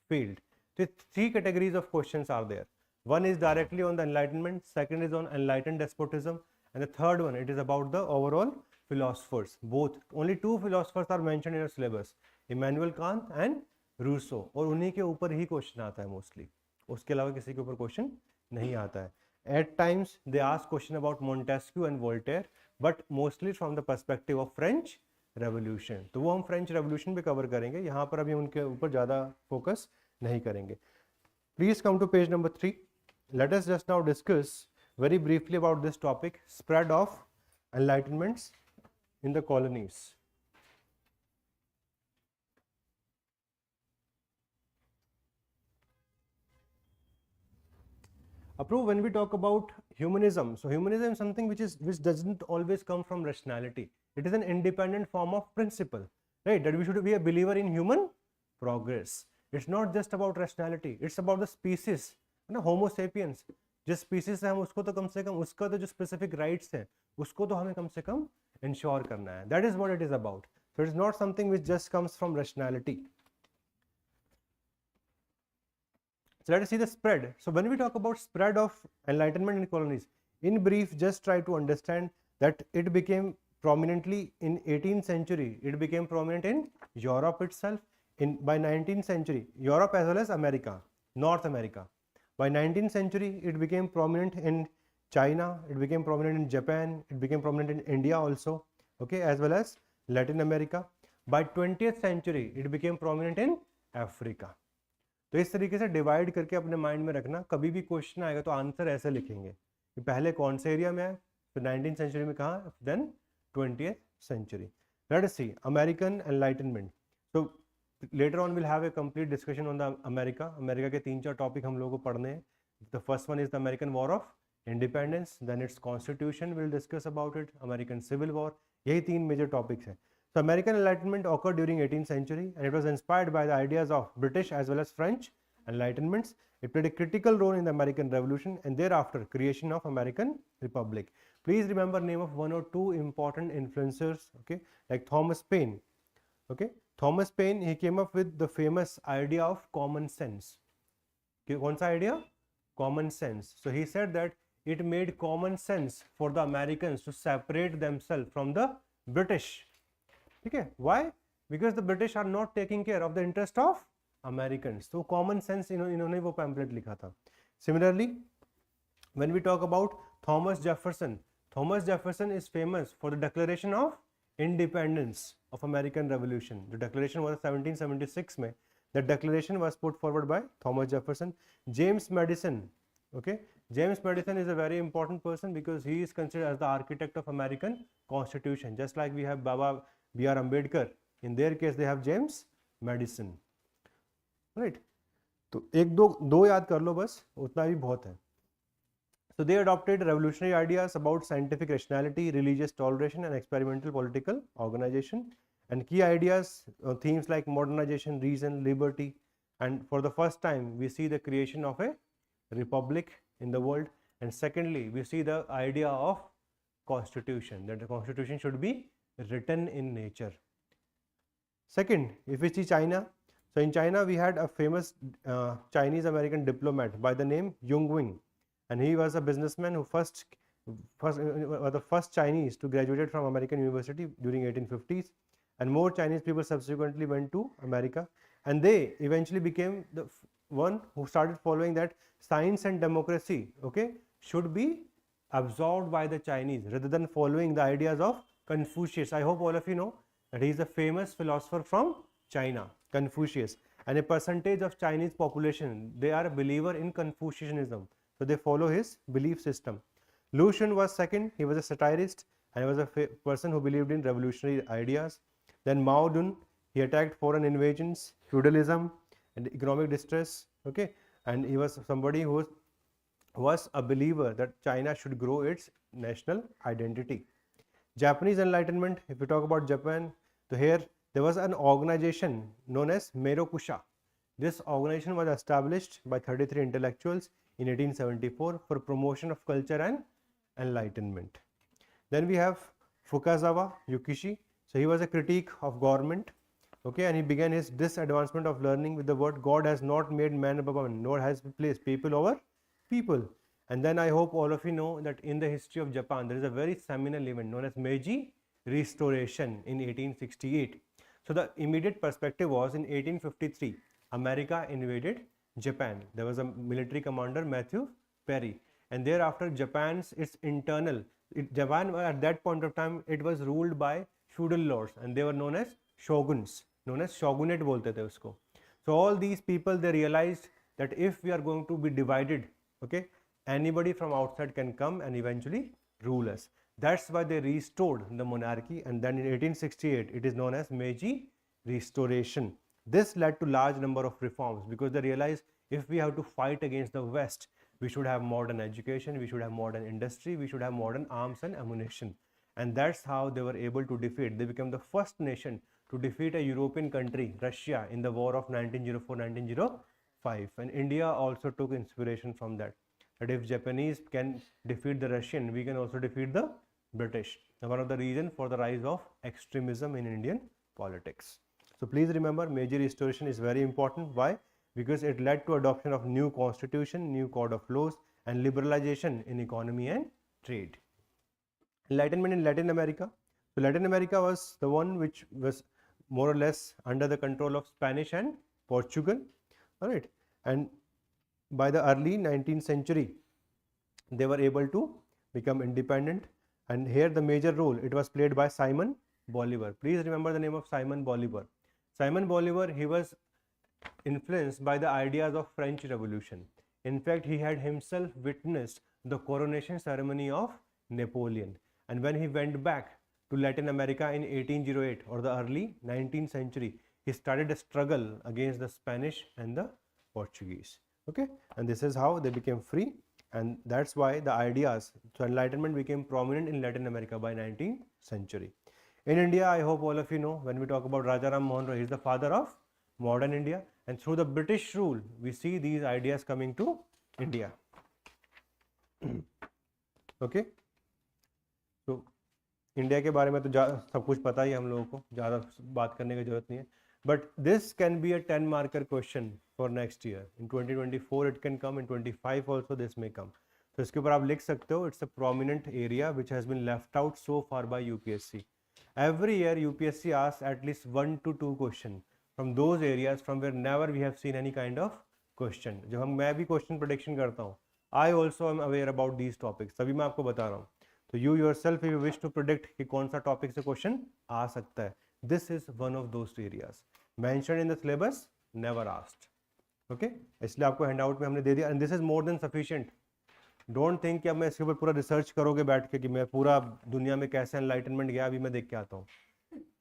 failed. तो three categories of questions are there. One is directly on the Enlightenment, second is on enlightened despotism, and the third one, it is about the overall philosophers. Both, only two philosophers are mentioned in our syllabus, Emanuel Kant and Rousseau, और उन्हीं के ऊपर ही question आता है mostly, उसके अलावा किसी के ऊपर क्वेश्चन नहीं आता है. At times they ask question about Montesquieu and Voltaire, but mostly from the perspective of French Revolution. तो वो हम फ्रेंच रेवोल्यूशन भी कवर करेंगे, यहाँ पर अभी उनके ऊपर ज़्यादा फोकस नहीं करेंगे. Please come to page number 3. Let us just now discuss very briefly about this topic, spread of enlightenments in the colonies. Approve, when we talk about humanism, so humanism is something which doesn't always come from rationality. It is an independent form of principle, right? That we should be a believer in human progress. It's not just about rationality, it's about the species, ना, होमो sapiens जिस species है हम उसको तो कम से कम उसका तो जो स्पेसिफिक राइट्स है उसको तो हमें कम से कम इंश्योर करना है. That is what it is about. So it is not something which just comes from rationality. So let us see the spread. So when we talk about spread of enlightenment in colonies, in brief, just try to understand that it became prominently in 18th century. It became prominent in Europe itself. By 19th century, Europe as well as America, North America. By 19th century, it became prominent in China, it became prominent in Japan, it became prominent in India also, okay, as well as Latin America. By 20th century, it became prominent in Africa. तो इस तरीके से divide करके अपने mind में रखना, कभी भी क्वेश्चन आएगा तो आंसर ऐसे लिखेंगे कि पहले कौन से एरिया में है, फिर 19th सेंचुरी में कहाँ, then 20th century. Let us see American enlightenment. So later on we'll have a complete discussion on the America के 3-4 टॉपिक हम लोगों को पढ़ने हैं. The first one is the American War of Independence, then its constitution, we'll discuss about it, American Civil War. यही 3 major topics हैं. So American Enlightenment occurred during 18th century and it was inspired by the ideas of British as well as French Enlightenments. It played a critical role in the American Revolution and thereafter creation of American Republic. Please remember name of 1 or 2 important influencers, okay, like Thomas Paine. Okay, Thomas Paine, he came up with the famous idea of common sense. कौन सा idea? Common sense. So he said that it made common sense for the Americans to separate themselves from the British. Okay, why? Because the British are not taking care of the interest of Americans. So common sense इन्होंने वो pamphlet लिखा था. Similarly, when we talk about Thomas Jefferson is famous for the Declaration of Independence of American Revolution. The declaration was 1776 में. The declaration was put forward by Thomas Jefferson. James Madison, okay, James Madison is a very important person because he is considered as the architect of American Constitution. Just like we have Baba B.R. Ambedkar, in their case they have James Madison, right? तो एक दो याद कर लो बस, उतना भी बहुत है. So they adopted revolutionary ideas about scientific rationality, religious toleration and experimental political organization, and key ideas themes like modernization, reason, liberty, and for the first time we see the creation of a republic in the world. And secondly, we see the idea of constitution, that the constitution should be written in nature. Second, if we see China, so in China we had a famous Chinese American diplomat by the name Yung Wing. And he was a businessman who the first Chinese to graduate from American University during 1850s, and more Chinese people subsequently went to America, and they eventually became the one who started following that science and democracy, okay, should be absorbed by the Chinese rather than following the ideas of Confucius. I hope all of you know that he is a famous philosopher from China, Confucius, and a percentage of Chinese population, they are a believer in Confucianism. So they follow his belief system. Lu Xun was second. He was a satirist and he was a person who believed in revolutionary ideas. Then Mao Zedong, he attacked foreign invasions, feudalism, and economic distress. Okay, and he was somebody who was a believer that China should grow its national identity. Japanese Enlightenment. If we talk about Japan, so here there was an organization known as Merokusha. This organization was established by 33 intellectuals in 1874 for promotion of culture and enlightenment. Then we have Fukazawa Yukishi. So he was a critique of government, okay, and he began his disadvancement of learning with the word, God has not made man above man, nor has placed people over people. And then I hope all of you know that in the history of Japan, there is a very seminal event known as Meiji Restoration in 1868. So the immediate perspective was in 1853, America invaded Japan. There was a military commander, Matthew Perry, and thereafter Japan's Japan at that point of time, it was ruled by feudal lords, and they were known as shoguns, known as shogunate bolte the usko. So all these people, they realized that if we are going to be divided, okay, anybody from outside can come and eventually rule us. That's why they restored the monarchy, and then in 1868 it is known as Meiji Restoration. This led to large number of reforms because they realized if we have to fight against the West, we should have modern education, we should have modern industry, we should have modern arms and ammunition. And that's how they were able to defeat. They became the first nation to defeat a European country, Russia, in the war of 1904-1905. And India also took inspiration from that. That if Japanese can defeat the Russian, we can also defeat the British. Now, one of the reasons for the rise of extremism in Indian politics. So please remember, Meiji Restoration is very important. Why? Because it led to adoption of new constitution, new code of laws, and liberalization in economy and trade. Enlightenment in Latin America. So Latin America was the one which was more or less under the control of Spanish and Portugal. All right, and by the early 19th century, they were able to become independent. And here the major role, it was played by Simon Bolivar. Please remember the name of Simon Bolivar. Simon Bolivar, he was influenced by the ideas of French Revolution. In fact, he had himself witnessed the coronation ceremony of Napoleon. And when he went back to Latin America in 1808 or the early 19th century, he started a struggle against the Spanish and the Portuguese. Okay, and this is how they became free, and that's why the ideas, so Enlightenment became prominent in Latin America by 19th century. In India, I hope all of you know, when we talk about Rajaram Mohan Roy, he is the father of modern India, and through the British rule, we see these ideas coming to India. Okay, so India के बारे में तो सब कुछ पता ही हम लोगों को, ज़्यादा बात करने की जरूरत नहीं है. But this can be a 10 marker question for next year. In 2024 it can come, in 25 also this may come. So इसके ऊपर आप लिख सकते हो, it's a prominent area which has been left out so far by UPSC. Every year UPSC asks at least 1 to 2 questions from those areas from where never we have seen any kind of question. जब मैं भी question prediction करता हूँ, I also am aware about these topics. तभी मैं आपको बता रहा हूँ. तो you yourself, if you wish to predict कि कौन सा topic से question आ सकता है, this is one of those areas mentioned in the syllabus, never asked. Okay, इसलिए आपको handout में हमने दे दिया, and this is more than sufficient. Don't think कि अब मैं इसके ऊपर पूरा research करोगे बैठ के कि मैं पूरा दुनिया में कैसे enlightenment गया अभी मैं देख के आता हूँ.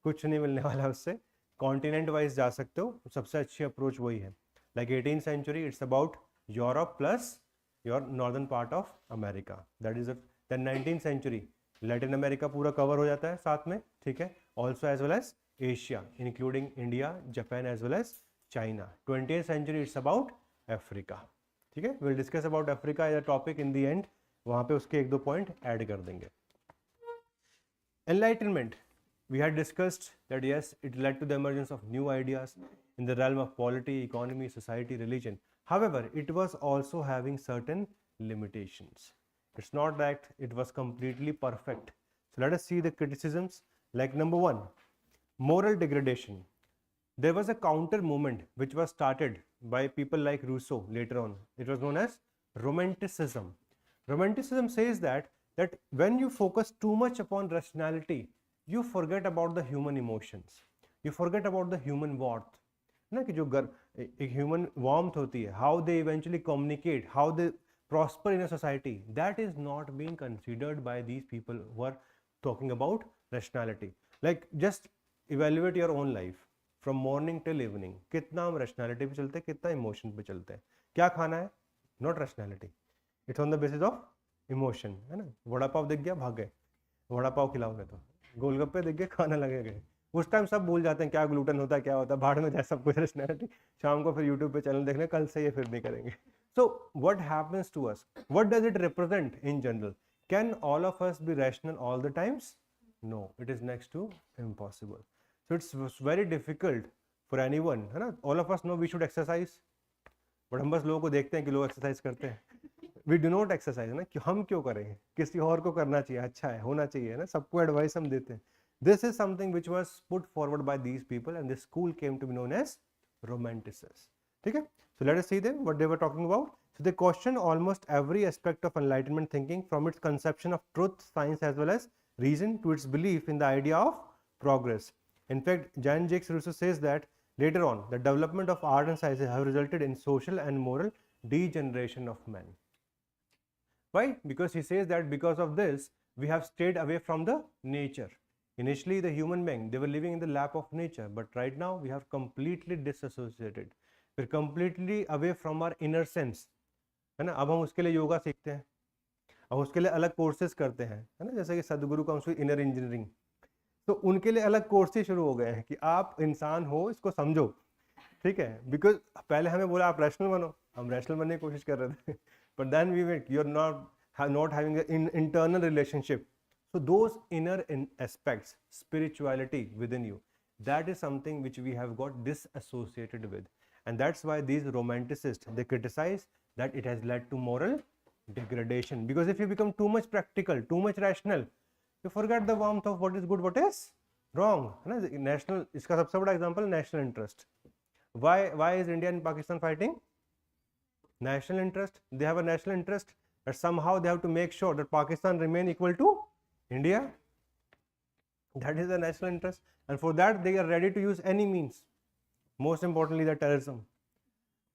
कुछ नहीं मिलने वाला उससे. Continent wise जा सकते हो, सबसे अच्छी approach वही है. Like 18th century, it's about Europe plus your northern part of America. That is it. Then 19th century, Latin America पूरा cover हो जाता है साथ में, ठीक है. Also as well as Asia, including India, Japan as well as China. 20th century, it's about Africa. ठीक है. We'll discuss about Africa as a topic in the end. वहाँ पे उसके 1-2 point add कर देंगे. Enlightenment. We had discussed that yes, it led to the emergence of new ideas in the realm of polity, economy, society, religion. However, it was also having certain limitations. It's not that it was completely perfect. So let us see the criticisms. Like number 1, moral degradation. There was a counter movement which was started by people like Rousseau later on. It was known as Romanticism. Romanticism says that when you focus too much upon rationality, you forget about the human emotions. You forget about the human warmth. ना कि जो एक human warmth होती है, how they eventually communicate, how they prosper in a society, that is not being considered by these people who are talking about rationality. Like just evaluate your own life from morning till evening. कितना हम rationality पे चलते हैं, कितना emotion पे चलते हैं. क्या खाना है? Not rationality. It's on the basis of emotion, है ना. वड़ा पाव दिख गया भाग गए, वड़ा पाव खिलाओगे तो. गोलगप्पे दिख गए खाना लगे गए. उस टाइम सब भूल जाते हैं क्या ग्लूटन होता है, क्या होता है, भाड़ में जाए सब कुछ रेशनैलिटी, शाम को फिर यूट्यूब पे चैनल देखने, कल से ये फिर नहीं करेंगे. So what happens to us? What does it represent in general? Can all of us be rational all the times? No, it is next to impossible. So it's very difficult for anyone, है ना. All of us know we should exercise, but हम बस लोगों को देखते हैं कि लोग एक्सरसाइज करते हैं. We do not exercise, ना, कि हम क्यों करेंगे, किसी और को करना चाहिए, अच्छा है, होना चाहिए, ना, सबको एडवाइस हम देते हैं. This is something which was put forward by these people, and this school came to be known as romanticists. ठीक है. So let us see them what they were talking about. So they question almost every aspect of Enlightenment thinking, from its conception of truth, science as well as reason, to its belief in the idea of progress. In fact, Jean-Jacques Rousseau says that later on the development of art and science have resulted in social and moral degeneration of men. Why? Because he says that because of this we have stayed away from the nature. Initially the human being, they were living in the lap of nature, but right now we have completely disassociated. We're completely away from our inner sense, है ना. अब हम उसके लिए योगा सीखते हैं, अब उसके लिए अलग कोर्सेज करते हैं, है ना, जैसे कि सदगुरु का इनर इंजीनियरिंग. तो उनके लिए अलग कोर्सेज शुरू हो गए हैं कि आप इंसान हो, इसको समझो, ठीक है. बिकॉज पहले हमें बोला आप रैशनल बनो, हम रैशनल बनने की कोशिश कर रहे थे, but then we wait you are not having an internal relationship. So those inner aspects, spirituality within you, that is something which we have got disassociated with, and that's why these romanticists, they criticize that it has led to moral degradation. Because if you become too much practical, too much rational, you forget the warmth of what is good, what is wrong, है ना. National, इसका सबसे बड़ा example national interest. Why is India and Pakistan fighting? National interest. They have a national interest that somehow they have to make sure that Pakistan remain equal to India. That is the national interest, and for that they are ready to use any means, most importantly the terrorism.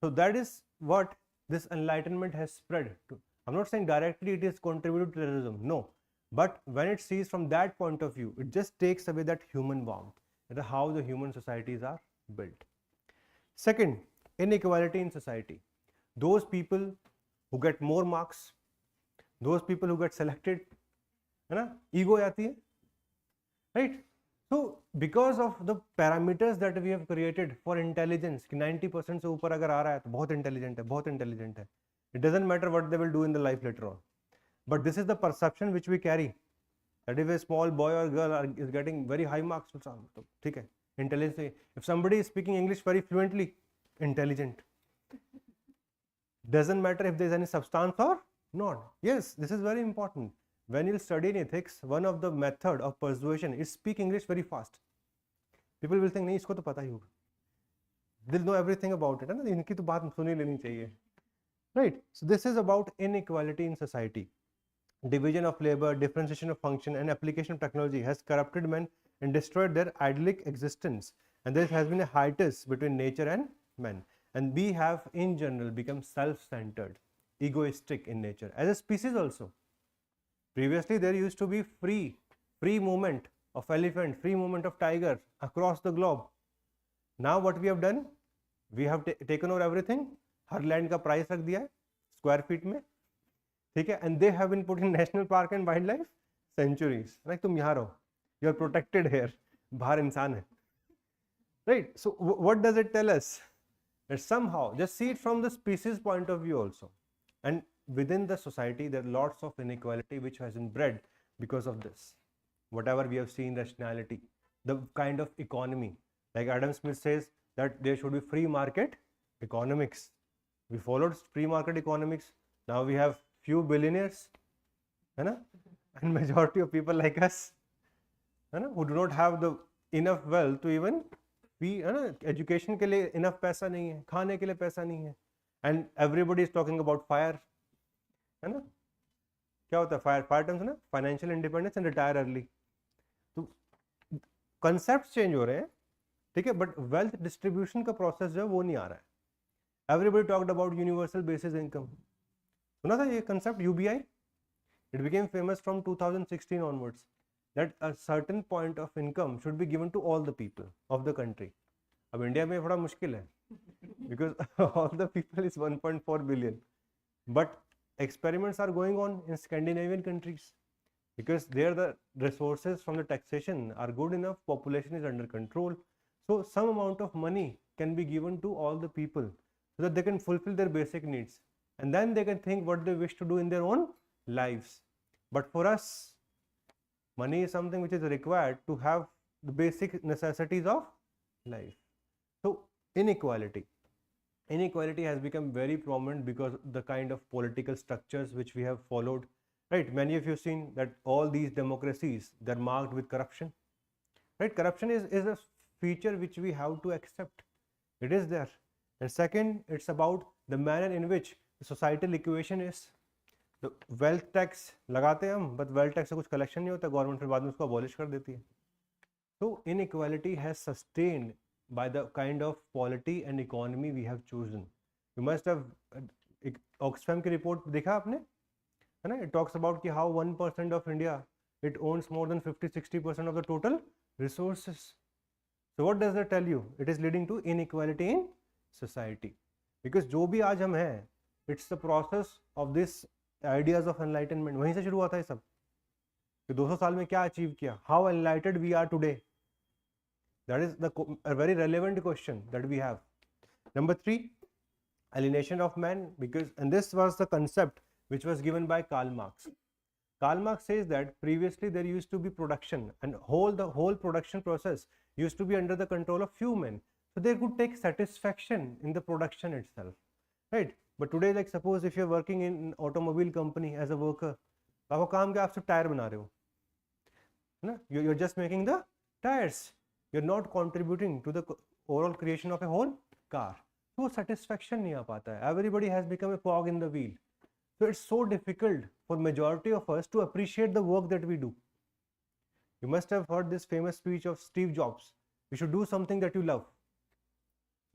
So that is what this enlightenment has spread to. I'm not saying directly it is contributed to terrorism, no, but when it sees from that point of view, it just takes away that human warmth, that how the human societies are built. Second, inequality in society. Those people who get more marks, those people who get selected, है ना, ego आती है, right. So because of the parameters that we have created for intelligence, कि 90% से ऊपर अगर आ रहा है तो बहुत intelligent है, बहुत intelligent है. It doesn't matter what they will do in the life later on, but this is the perception which we carry, that if a small boy or girl is getting very high marks, तो ठीक है, intelligence. If somebody is speaking English very fluently, intelligent. Doesn't matter if there is any substance or not. Yes, this is very important. When you study in ethics, one of the method of persuasion is speak English very fast. People will think नहीं इसको तो पता ही होगा, they'll know everything about it, है ना, इनकी तो बात सुनी लेनी चाहिए, right. So this is about inequality in society. Division of labor, differentiation of function, and application of technology has corrupted men and destroyed their idyllic existence, and there has been a hiatus between nature and men, and we have in general become self-centered, egoistic in nature as a species also. Previously there used to be free movement of elephant, free movement of tiger across the globe. Now what we have done, we have taken over everything. Her land का price रख दिया है square feet में, ठीक है, and they have been put in national park and wildlife sanctuaries. Like तुम यहाँ रहो, you are protected here, बाहर इंसान है, right. So what does it tell us? That somehow, just see it from the species point of view also, and within the society there are lots of inequality which has been bred because of this. Whatever we have seen, rationality, the kind of economy, like Adam Smith says that there should be free market economics. We followed free market economics. Now we have few billionaires, है ना, and majority of people like us, है ना, who do not have the enough wealth to even be, है ना, education के लिए enough पैसा नहीं है, खाने के लिए पैसा नहीं है, and everybody is talking about fire, है ना. क्या होता है फायर टर्म्स, है ना, financial independence and retire early. तो कंसेप्ट चेंज हो रहे हैं, ठीक है, बट वेल्थ डिस्ट्रीब्यूशन का प्रोसेस जो है वो नहीं आ रहा है. Everybody talked about universal basis income, सुना था ये concept UBI. It became famous from 2016 onwards, that a certain point of income should be given to all the people of the country. अब इंडिया में थोड़ा मुश्किल है because all the people is 1.4 billion, but experiments are going on in Scandinavian countries. because there the resources from the taxation are good enough, population is under control, so some amount of money can be given to all the people so that they can fulfill their basic needs, and then they can think what they wish to do in their own lives. But for us, money is something which is required to have the basic necessities of life. So inequality has become very prominent because the kind of political structures which we have followed, right? Many of you have seen that all these democracies, they're marked with corruption, right? Corruption is a feature which we have to accept. It is there. And second, it's about the manner in which the societal equation is. The wealth tax लगाते हैं हम, but wealth tax से कुछ collection नहीं होता, government फिर बाद में उसको abolish कर देती है. So inequality has sustained by the kind of polity and economy we have chosen. You must have Oxfam की report देखा आपने, है ना? It talks about कि how 1% of India, it owns more than 50-60% of the total resources. So what does that tell you? It is leading to inequality in society. Because जो भी आज हम हैं, it's the process of this ideas of enlightenment. वहीं से शुरू हुआ था ये सब. कि 200 साल में क्या अचीव किया? How enlightened we are today? That is a very relevant question that we have. Number 3, alienation of man, because, and this was the concept which was given by Karl Marx. Karl Marx says that previously there used to be production, and the whole production process used to be under the control of few men. So they could take satisfaction in the production itself, right? But today, like suppose if you're working in an automobile company as a worker, आपको काम क्या, आप सिर्फ tyre बना रहे हो, है ना? You're just making the tires. You're not contributing to the overall creation of a whole car. So satisfaction नहीं आ पाता है. Everybody has become a cog in the wheel. So it's so difficult for majority of us to appreciate the work that we do. You must have heard this famous speech of Steve Jobs. You should do something that you love.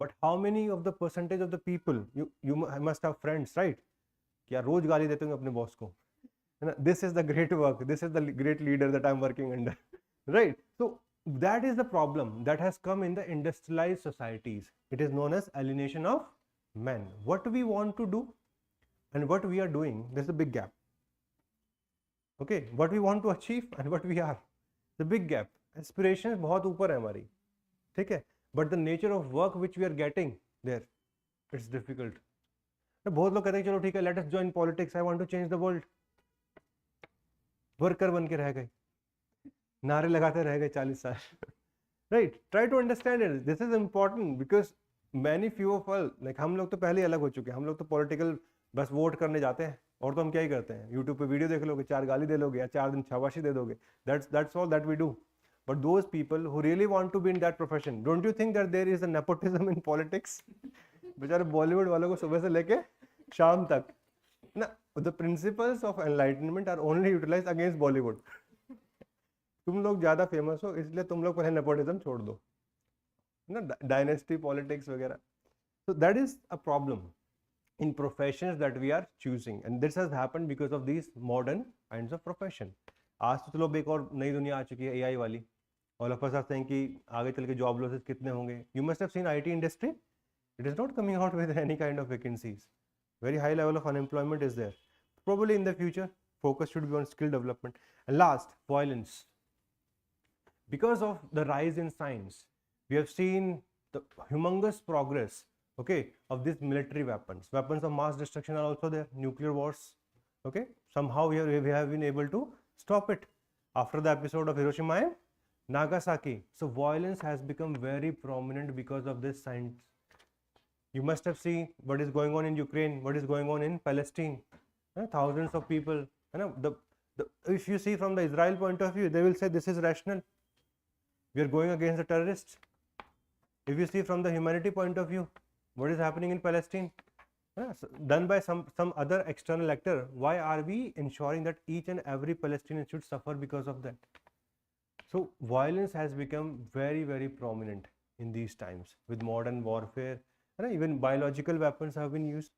But how many of the percentage of the people, you must have friends, right? कि यार रोज गाली देते होंगे अपने boss को. This is the great work. This is the great leader that I'm working under, right? So that is the problem that has come in the industrialized societies. It is known as alienation of men. What we want to do and what we are doing, there's a big gap. Okay, what we want to achieve and what we are, the big gap. Aspirations बहुत ऊपर है हमारी, ठीक है? But the nature of work which we are getting there, it's difficult. बहुत लोग कहते हैं चलो ठीक है, let us join politics. I want to change the world. Worker बन के रह गए, नारे लगाते रह गए 40 साल. Right? Try to understand it. This is important because many few of us, like हम लोग तो पहले अलग हो चुके हैं. हम लोग तो पॉलिटिकल बस वोट करने जाते हैं, और तो हम क्या ही करते हैं, यूट्यूब पे वीडियो देख लोगे, 4 गाली दे लोगे या 4 दिन शाबाशी दे दोगे. That's all that we do. But those people who really want to be in that profession, don't you think that there is a nepotism in politics? बेचारे बॉलीवुड वालों को सुबह से लेके शाम तक ना, the principles of enlightenment are only utilized against Bollywood. तुम लोग ज्यादा फेमस हो इसलिए तुम लोग पहले नेपोटिज्म छोड़ दो ना, डायनेस्टी पॉलिटिक्स वगैरह. So that is a problem in professions that we are choosing, and this has happened because of these modern kinds of profession. आज तो चलो एक और नई दुनिया आ चुकी है, AI वाली. All of us are saying कि आगे चल के जॉब लॉसेस कितने होंगे. You must have seen IT industry. It is not coming out with any kind of vacancies. Very high level of unemployment is there. Probably in the future, focus should be on skill development. And last, violence. Because of the rise in science, we have seen the humongous progress, okay, of these military weapons. Weapons of mass destruction are also there, nuclear wars, okay. Somehow we have been able to stop it after the episode of Hiroshima and Nagasaki. So violence has become very prominent because of this science. You must have seen what is going on in Ukraine, what is going on in Palestine. Thousands of people. If you see from the Israel point of view, they will say this is rational. We are going against the terrorists. If you see from the humanity point of view, what is happening in Palestine, done by some other external actor, why are we ensuring that each and every Palestinian should suffer because of that? So violence has become very, very prominent in these times with modern warfare. Even biological weapons have been used.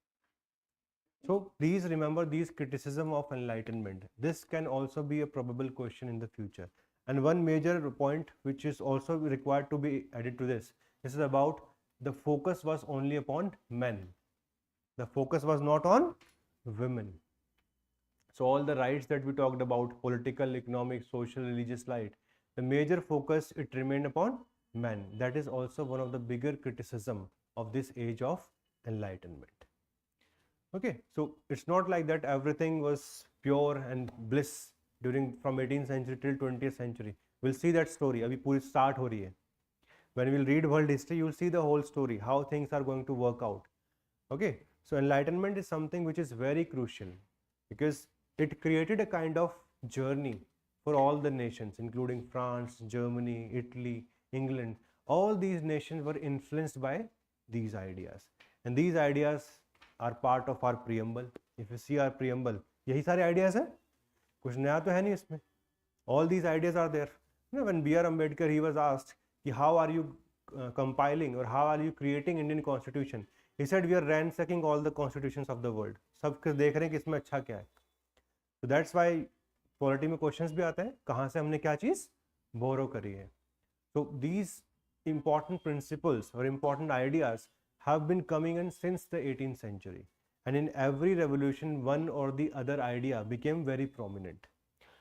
So please remember these criticism of enlightenment. This can also be a probable question in the future. And one major point which is also required to be added to this is about the focus was only upon men. The focus was not on women. So all the rights that we talked about, political, economic, social, religious right, the major focus it remained upon men. That is also one of the bigger criticism of this age of enlightenment. Okay, so it's not like that everything was pure and bliss during from 18th century till 20th century. We'll see that story. Abhi puri start ho rahi hai. When we'll read world history, you'll see the whole story, how things are going to work out. Okay, so enlightenment is something which is very crucial because it created a kind of journey for all the nations, including France, Germany, Italy, England. All these nations were influenced by these ideas, and these ideas are part of our preamble. If you see our preamble, यही सारे ideas हैं, कुछ नया तो है नहीं इसमें. All these ideas are there. You know, when B.R. Ambedkar, he was asked how are you compiling or how are you creating Indian constitution, he said we are ransacking all the constitutions of the world. सब देख रहे हैं कि इसमें अच्छा क्या है. So that's why polity में क्वेश्चंस भी आते हैं, कहाँ से हमने क्या चीज़ बोरो करी है. So these important principles or important ideas have been coming in since the 18th century, and in every revolution one or the other idea became very prominent.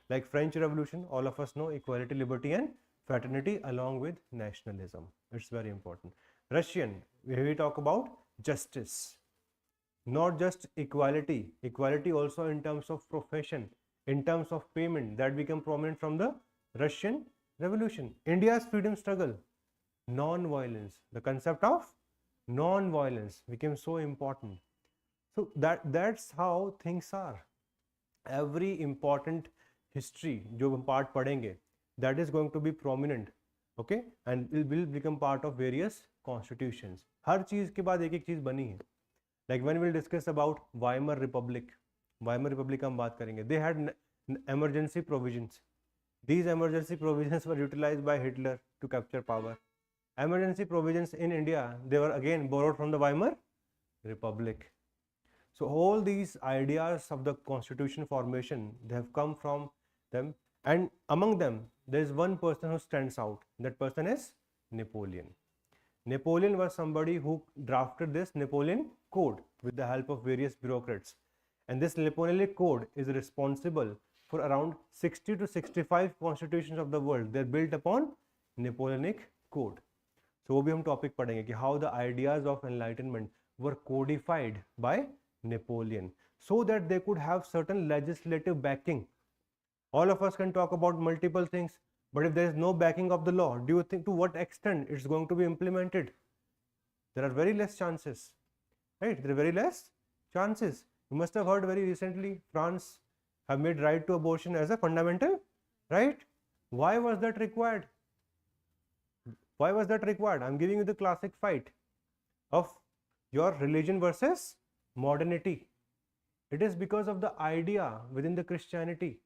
Like French Revolution, all of us know equality, liberty and fraternity along with nationalism. It's very important. Russian, where we talk about justice, not just equality, equality also in terms of profession, in terms of payment, that became prominent from the Russian Revolution. India's freedom struggle, non-violence, the concept of non-violence became so important. So that's how things are. Every important history जो हम part पढ़ेंगे, that is going to be prominent, okay, and will become part of various constitutions. हर चीज़ के बाद एक एक चीज़ बनी है. Like when we'll discuss about Weimar Republic हम बात करेंगे. They had emergency provisions. These emergency provisions were utilized by Hitler to capture power. Emergency provisions in India, they were again borrowed from the Weimar Republic. So all these ideas of the constitution formation, they have come from them, and among them there is one person who stands out. That person is Napoleon. Napoleon was somebody who drafted this Napoleon Code with the help of various bureaucrats, and this Napoleonic Code is responsible for around 60 to 65 constitutions of the world. They are built upon Napoleonic Code. So वो भी हम topic पढ़ेंगे कि how the ideas of enlightenment were codified by Napoleon so that they could have certain legislative backing. All of us can talk about multiple things, but if there is no backing of the law, do you think to what extent it's going to be implemented? There are very less chances, right? There are very less chances. You must have heard very recently France have made right to abortion as a fundamental right. Why was that required? Why was that required? I'm giving you the classic fight of your religion versus modernity. It is because of the idea within the Christianity,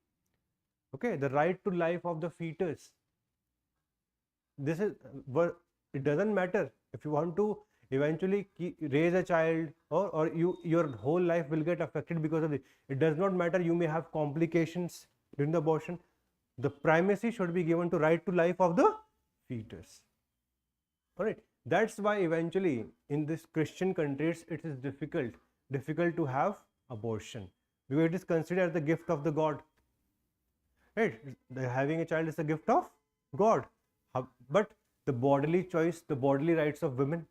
okay, the right to life of the fetus. This is what it doesn't matter if you want to eventually raise a child or your whole life will get affected because of it. It does not matter. You may have complications during the abortion. The primacy should be given to right to life of the fetus. All right. That's why eventually in this Christian countries it is difficult to have abortion because it is considered as the gift of the God. Right? Having a child is a gift of God. But the bodily choice, the bodily rights of women,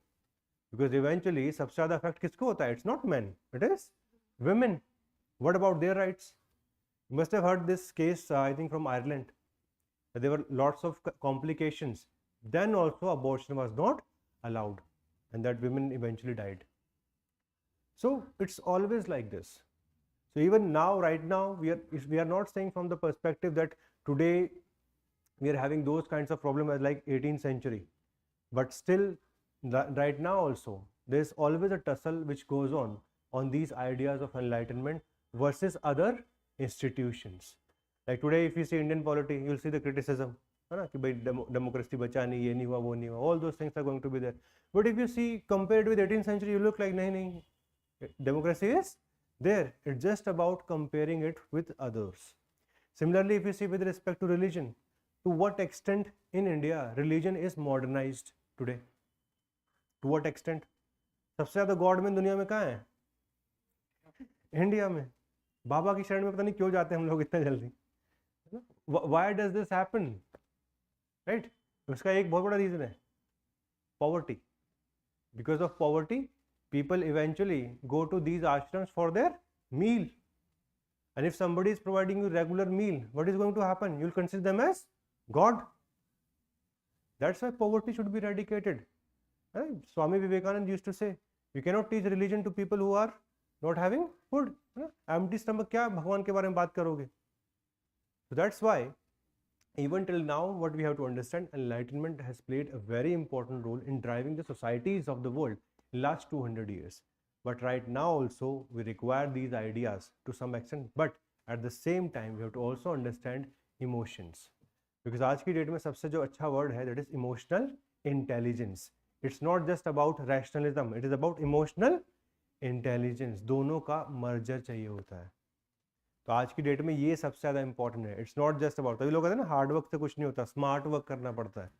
because eventually सबसे ज़्यादा effect किसको होता है? It's not men, it is women. What about their rights? You must have heard this case, I think from Ireland. There were lots of complications. Then also abortion was not allowed, and that women eventually died. So it's always like this. So even now, right now, we are not saying from the perspective that today we are having those kinds of problems as like 18th century, but still right now also there is always a tussle which goes on these ideas of enlightenment versus other institutions. Like today, if you see Indian polity, you'll see the criticism. कि भाई democracy बचा नहीं, ये नहीं हुआ, वो नहीं हुआ. All those things are going to be there. But if you see compared with 18th century, you look like नहीं, democracy is there. It's just about comparing it with others. Similarly, if you see with respect to religion, to what extent in India religion is modernized today? To what extent? सबसे ज़्यादा God में दुनिया में कहाँ है? India में. बाबा की शरण में पता नहीं क्यों जाते हैं हम लोग इतने जल्दी, why does this happen, right? उसका एक बहुत बड़ा रीजन है poverty. Because of poverty people eventually go to these ashrams for their meal, and if somebody is providing you regular meal, what is going to happen? You'll consider them as god. That's why poverty should be eradicated, right? Swami Vivekananda used to say, you cannot teach religion to people who are not having food. Empty stomach क्या भगवान के बारे में बात करोगे? So that's why even till now what we have to understand, enlightenment has played a very important role in driving the societies of the world last 200 years. But right now also we require these ideas to some extent, but at the same time we have to also understand emotions, because आज की date में सबसे जो अच्छा word है that is emotional intelligence. It's not just about rationalism, it is about emotional intelligence. दोनों का merger चाहिए होता है. तो आज की डेट में ये सबसे ज़्यादा इंपॉर्टेंट है. इट्स नॉट जस्ट अबाउट, तभी लोग कहते हैं ना हार्ड वर्क से कुछ नहीं होता, स्मार्ट वर्क करना पड़ता है.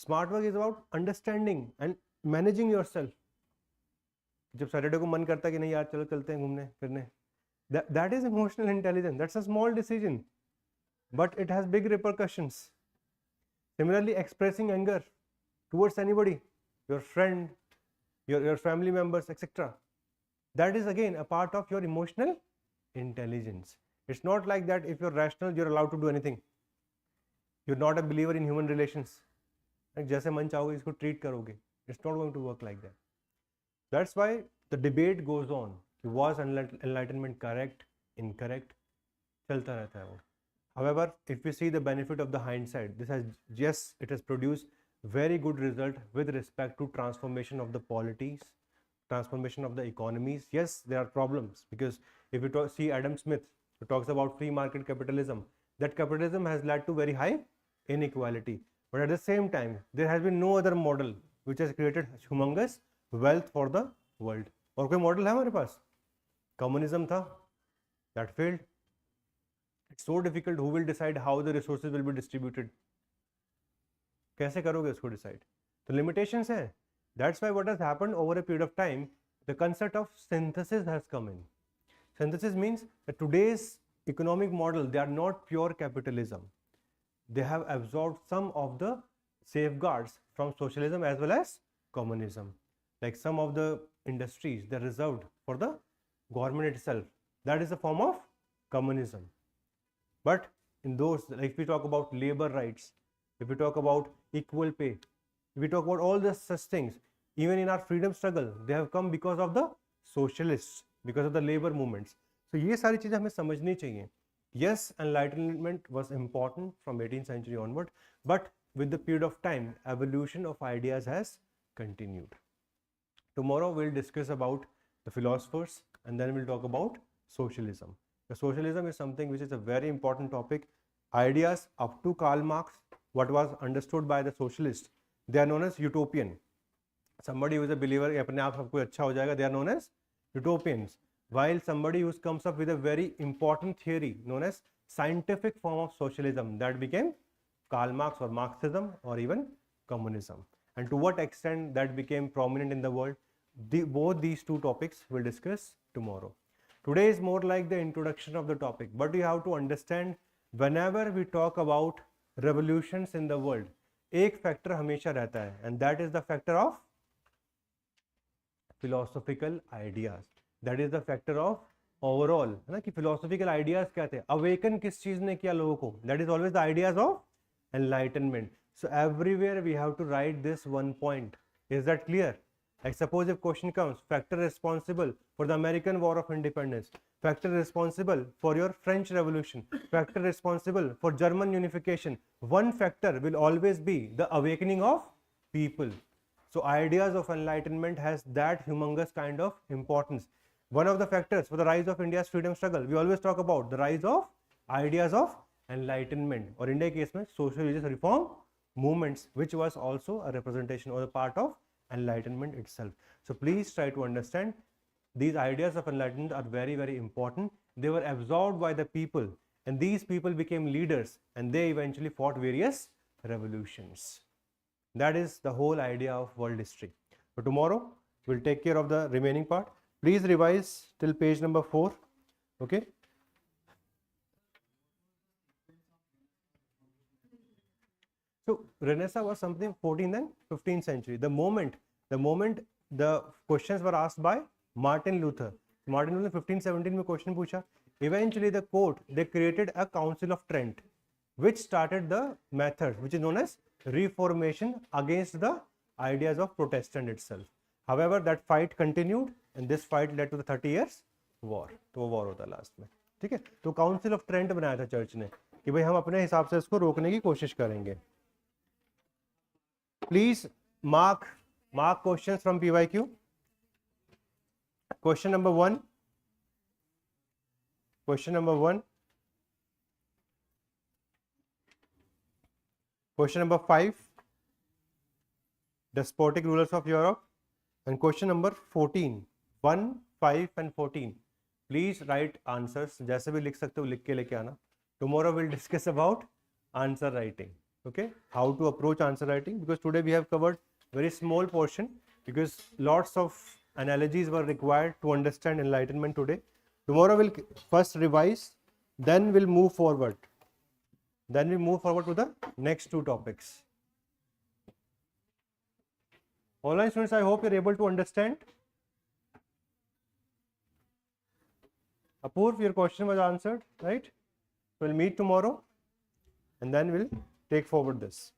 Smart work is about understanding and managing your self. जब सैटरडे को मन करता है कि नहीं यार चलो चलते हैं घूमने फिरने, that is emotional intelligence. That's a small decision but it has big repercussions. Similarly expressing anger towards anybody, your friend, your family members etcetera, that is again a part of your emotional intelligence. It's not like that if you're rational you're allowed to do anything. You're not a believer in human relations. जैसे मन चाहोगे इसको treat करोगे. It's not going to work like that. That's why the debate goes on. Was enlightenment correct, incorrect? चलता रहता है वो. However, if we see the benefit of the hindsight, this has, yes, it has produced very good result with respect to transformation of the polities, transformation of the economies. Yes, there are problems, because if you see Adam Smith, who talks about free market capitalism, that capitalism has led to very high inequality. But at the same time, there has been no other model which has created humongous wealth for the world. और कोई model है हमारे पास? Communism था, that failed. It's so difficult. Who will decide how the resources will be distributed? कैसे करोगे उसको decide? तो limitations है. That's why what has happened over a period of time, the concept of synthesis has come in. Synthesis means that today's economic model, they are not pure capitalism. They have absorbed some of the safeguards from socialism as well as communism. Like some of the industries, they are reserved for the government itself. That is a form of communism. But in those, like if we talk about labor rights, if we talk about equal pay, if we talk about all the such things, even in our freedom struggle, they have come because of the socialists, because of the labor movements. So ये सारी चीज़ें हमें समझनी चाहिए. Yes, enlightenment was important from 18th century onward, but with the period of time, evolution of ideas has continued. Tomorrow we'll discuss about the philosophers, and then we'll talk about socialism. The socialism is something which is a very important topic. Ideas up to Karl Marx, what was understood by the socialists, they are known as utopian. Somebody who is a believer अपने आप सब कुछ अच्छा हो जाएगा, they are known as utopians. While somebody who comes up with a very important theory known as scientific form of socialism, that became Karl Marx or Marxism or even communism. And to what extent that became prominent in the world, both these two topics we'll discuss tomorrow. Today is more like the introduction of the topic, but you have to understand, whenever we talk about revolutions in the world, एक factor हमेशा रहता है, and that is the factor of philosophical ideas. That is the factor of overall, है ना, कि philosophical ideas क्या थे, awaken किस चीज ने किया लोगों को, that is always the ideas of enlightenment. So everywhere we have to write this one point. Is that clear? Like suppose if question comes, factor responsible for the American War of Independence, factor responsible for your French Revolution, factor responsible for German unification, one factor will always be the awakening of people. So ideas of enlightenment has that humongous kind of importance. One of the factors for the rise of India's freedom struggle, we always talk about the rise of ideas of enlightenment, or India case में social religious reform movements, which was also a representation or a part of enlightenment itself. So please try to understand, these ideas of enlightenment are very, very important. They were absorbed by the people, and these people became leaders, and they eventually fought various revolutions. That is the whole idea of world history. So tomorrow we'll take care of the remaining part. Please revise till page number 4. Okay, So Renaissance was something 14th and 15th century. The moment the questions were asked by Martin Luther. Martin Luther 1517 में question पूछा. Eventually the court, they created a Council of Trent, which started the method which is known as Reformation against the ideas of Protestant itself. However, that fight continued and this fight led to the 30 years war. तो वो war होता last में. ठीक है. तो council of Trent बनाया था church ने कि भाई हम अपने हिसाब से इसको रोकने की कोशिश करेंगे. Please mark questions from PYQ. Question number 1. Question number 5. Despotic rulers of Europe. And question number 14. 1, 5 and 14. Please write answers. जैसे भी लिख सकते हो लिख के लेके आना. Tomorrow we'll discuss about answer writing. Okay, how to approach answer writing, because today we have covered very small portion because lots of analogies were required to understand enlightenment today. Tomorrow we'll first revise, then we'll move forward. Then we move forward to the next two topics. Online students, I hope you're able to understand. Apurv, your question was answered, right? We'll meet tomorrow and then we'll take forward this.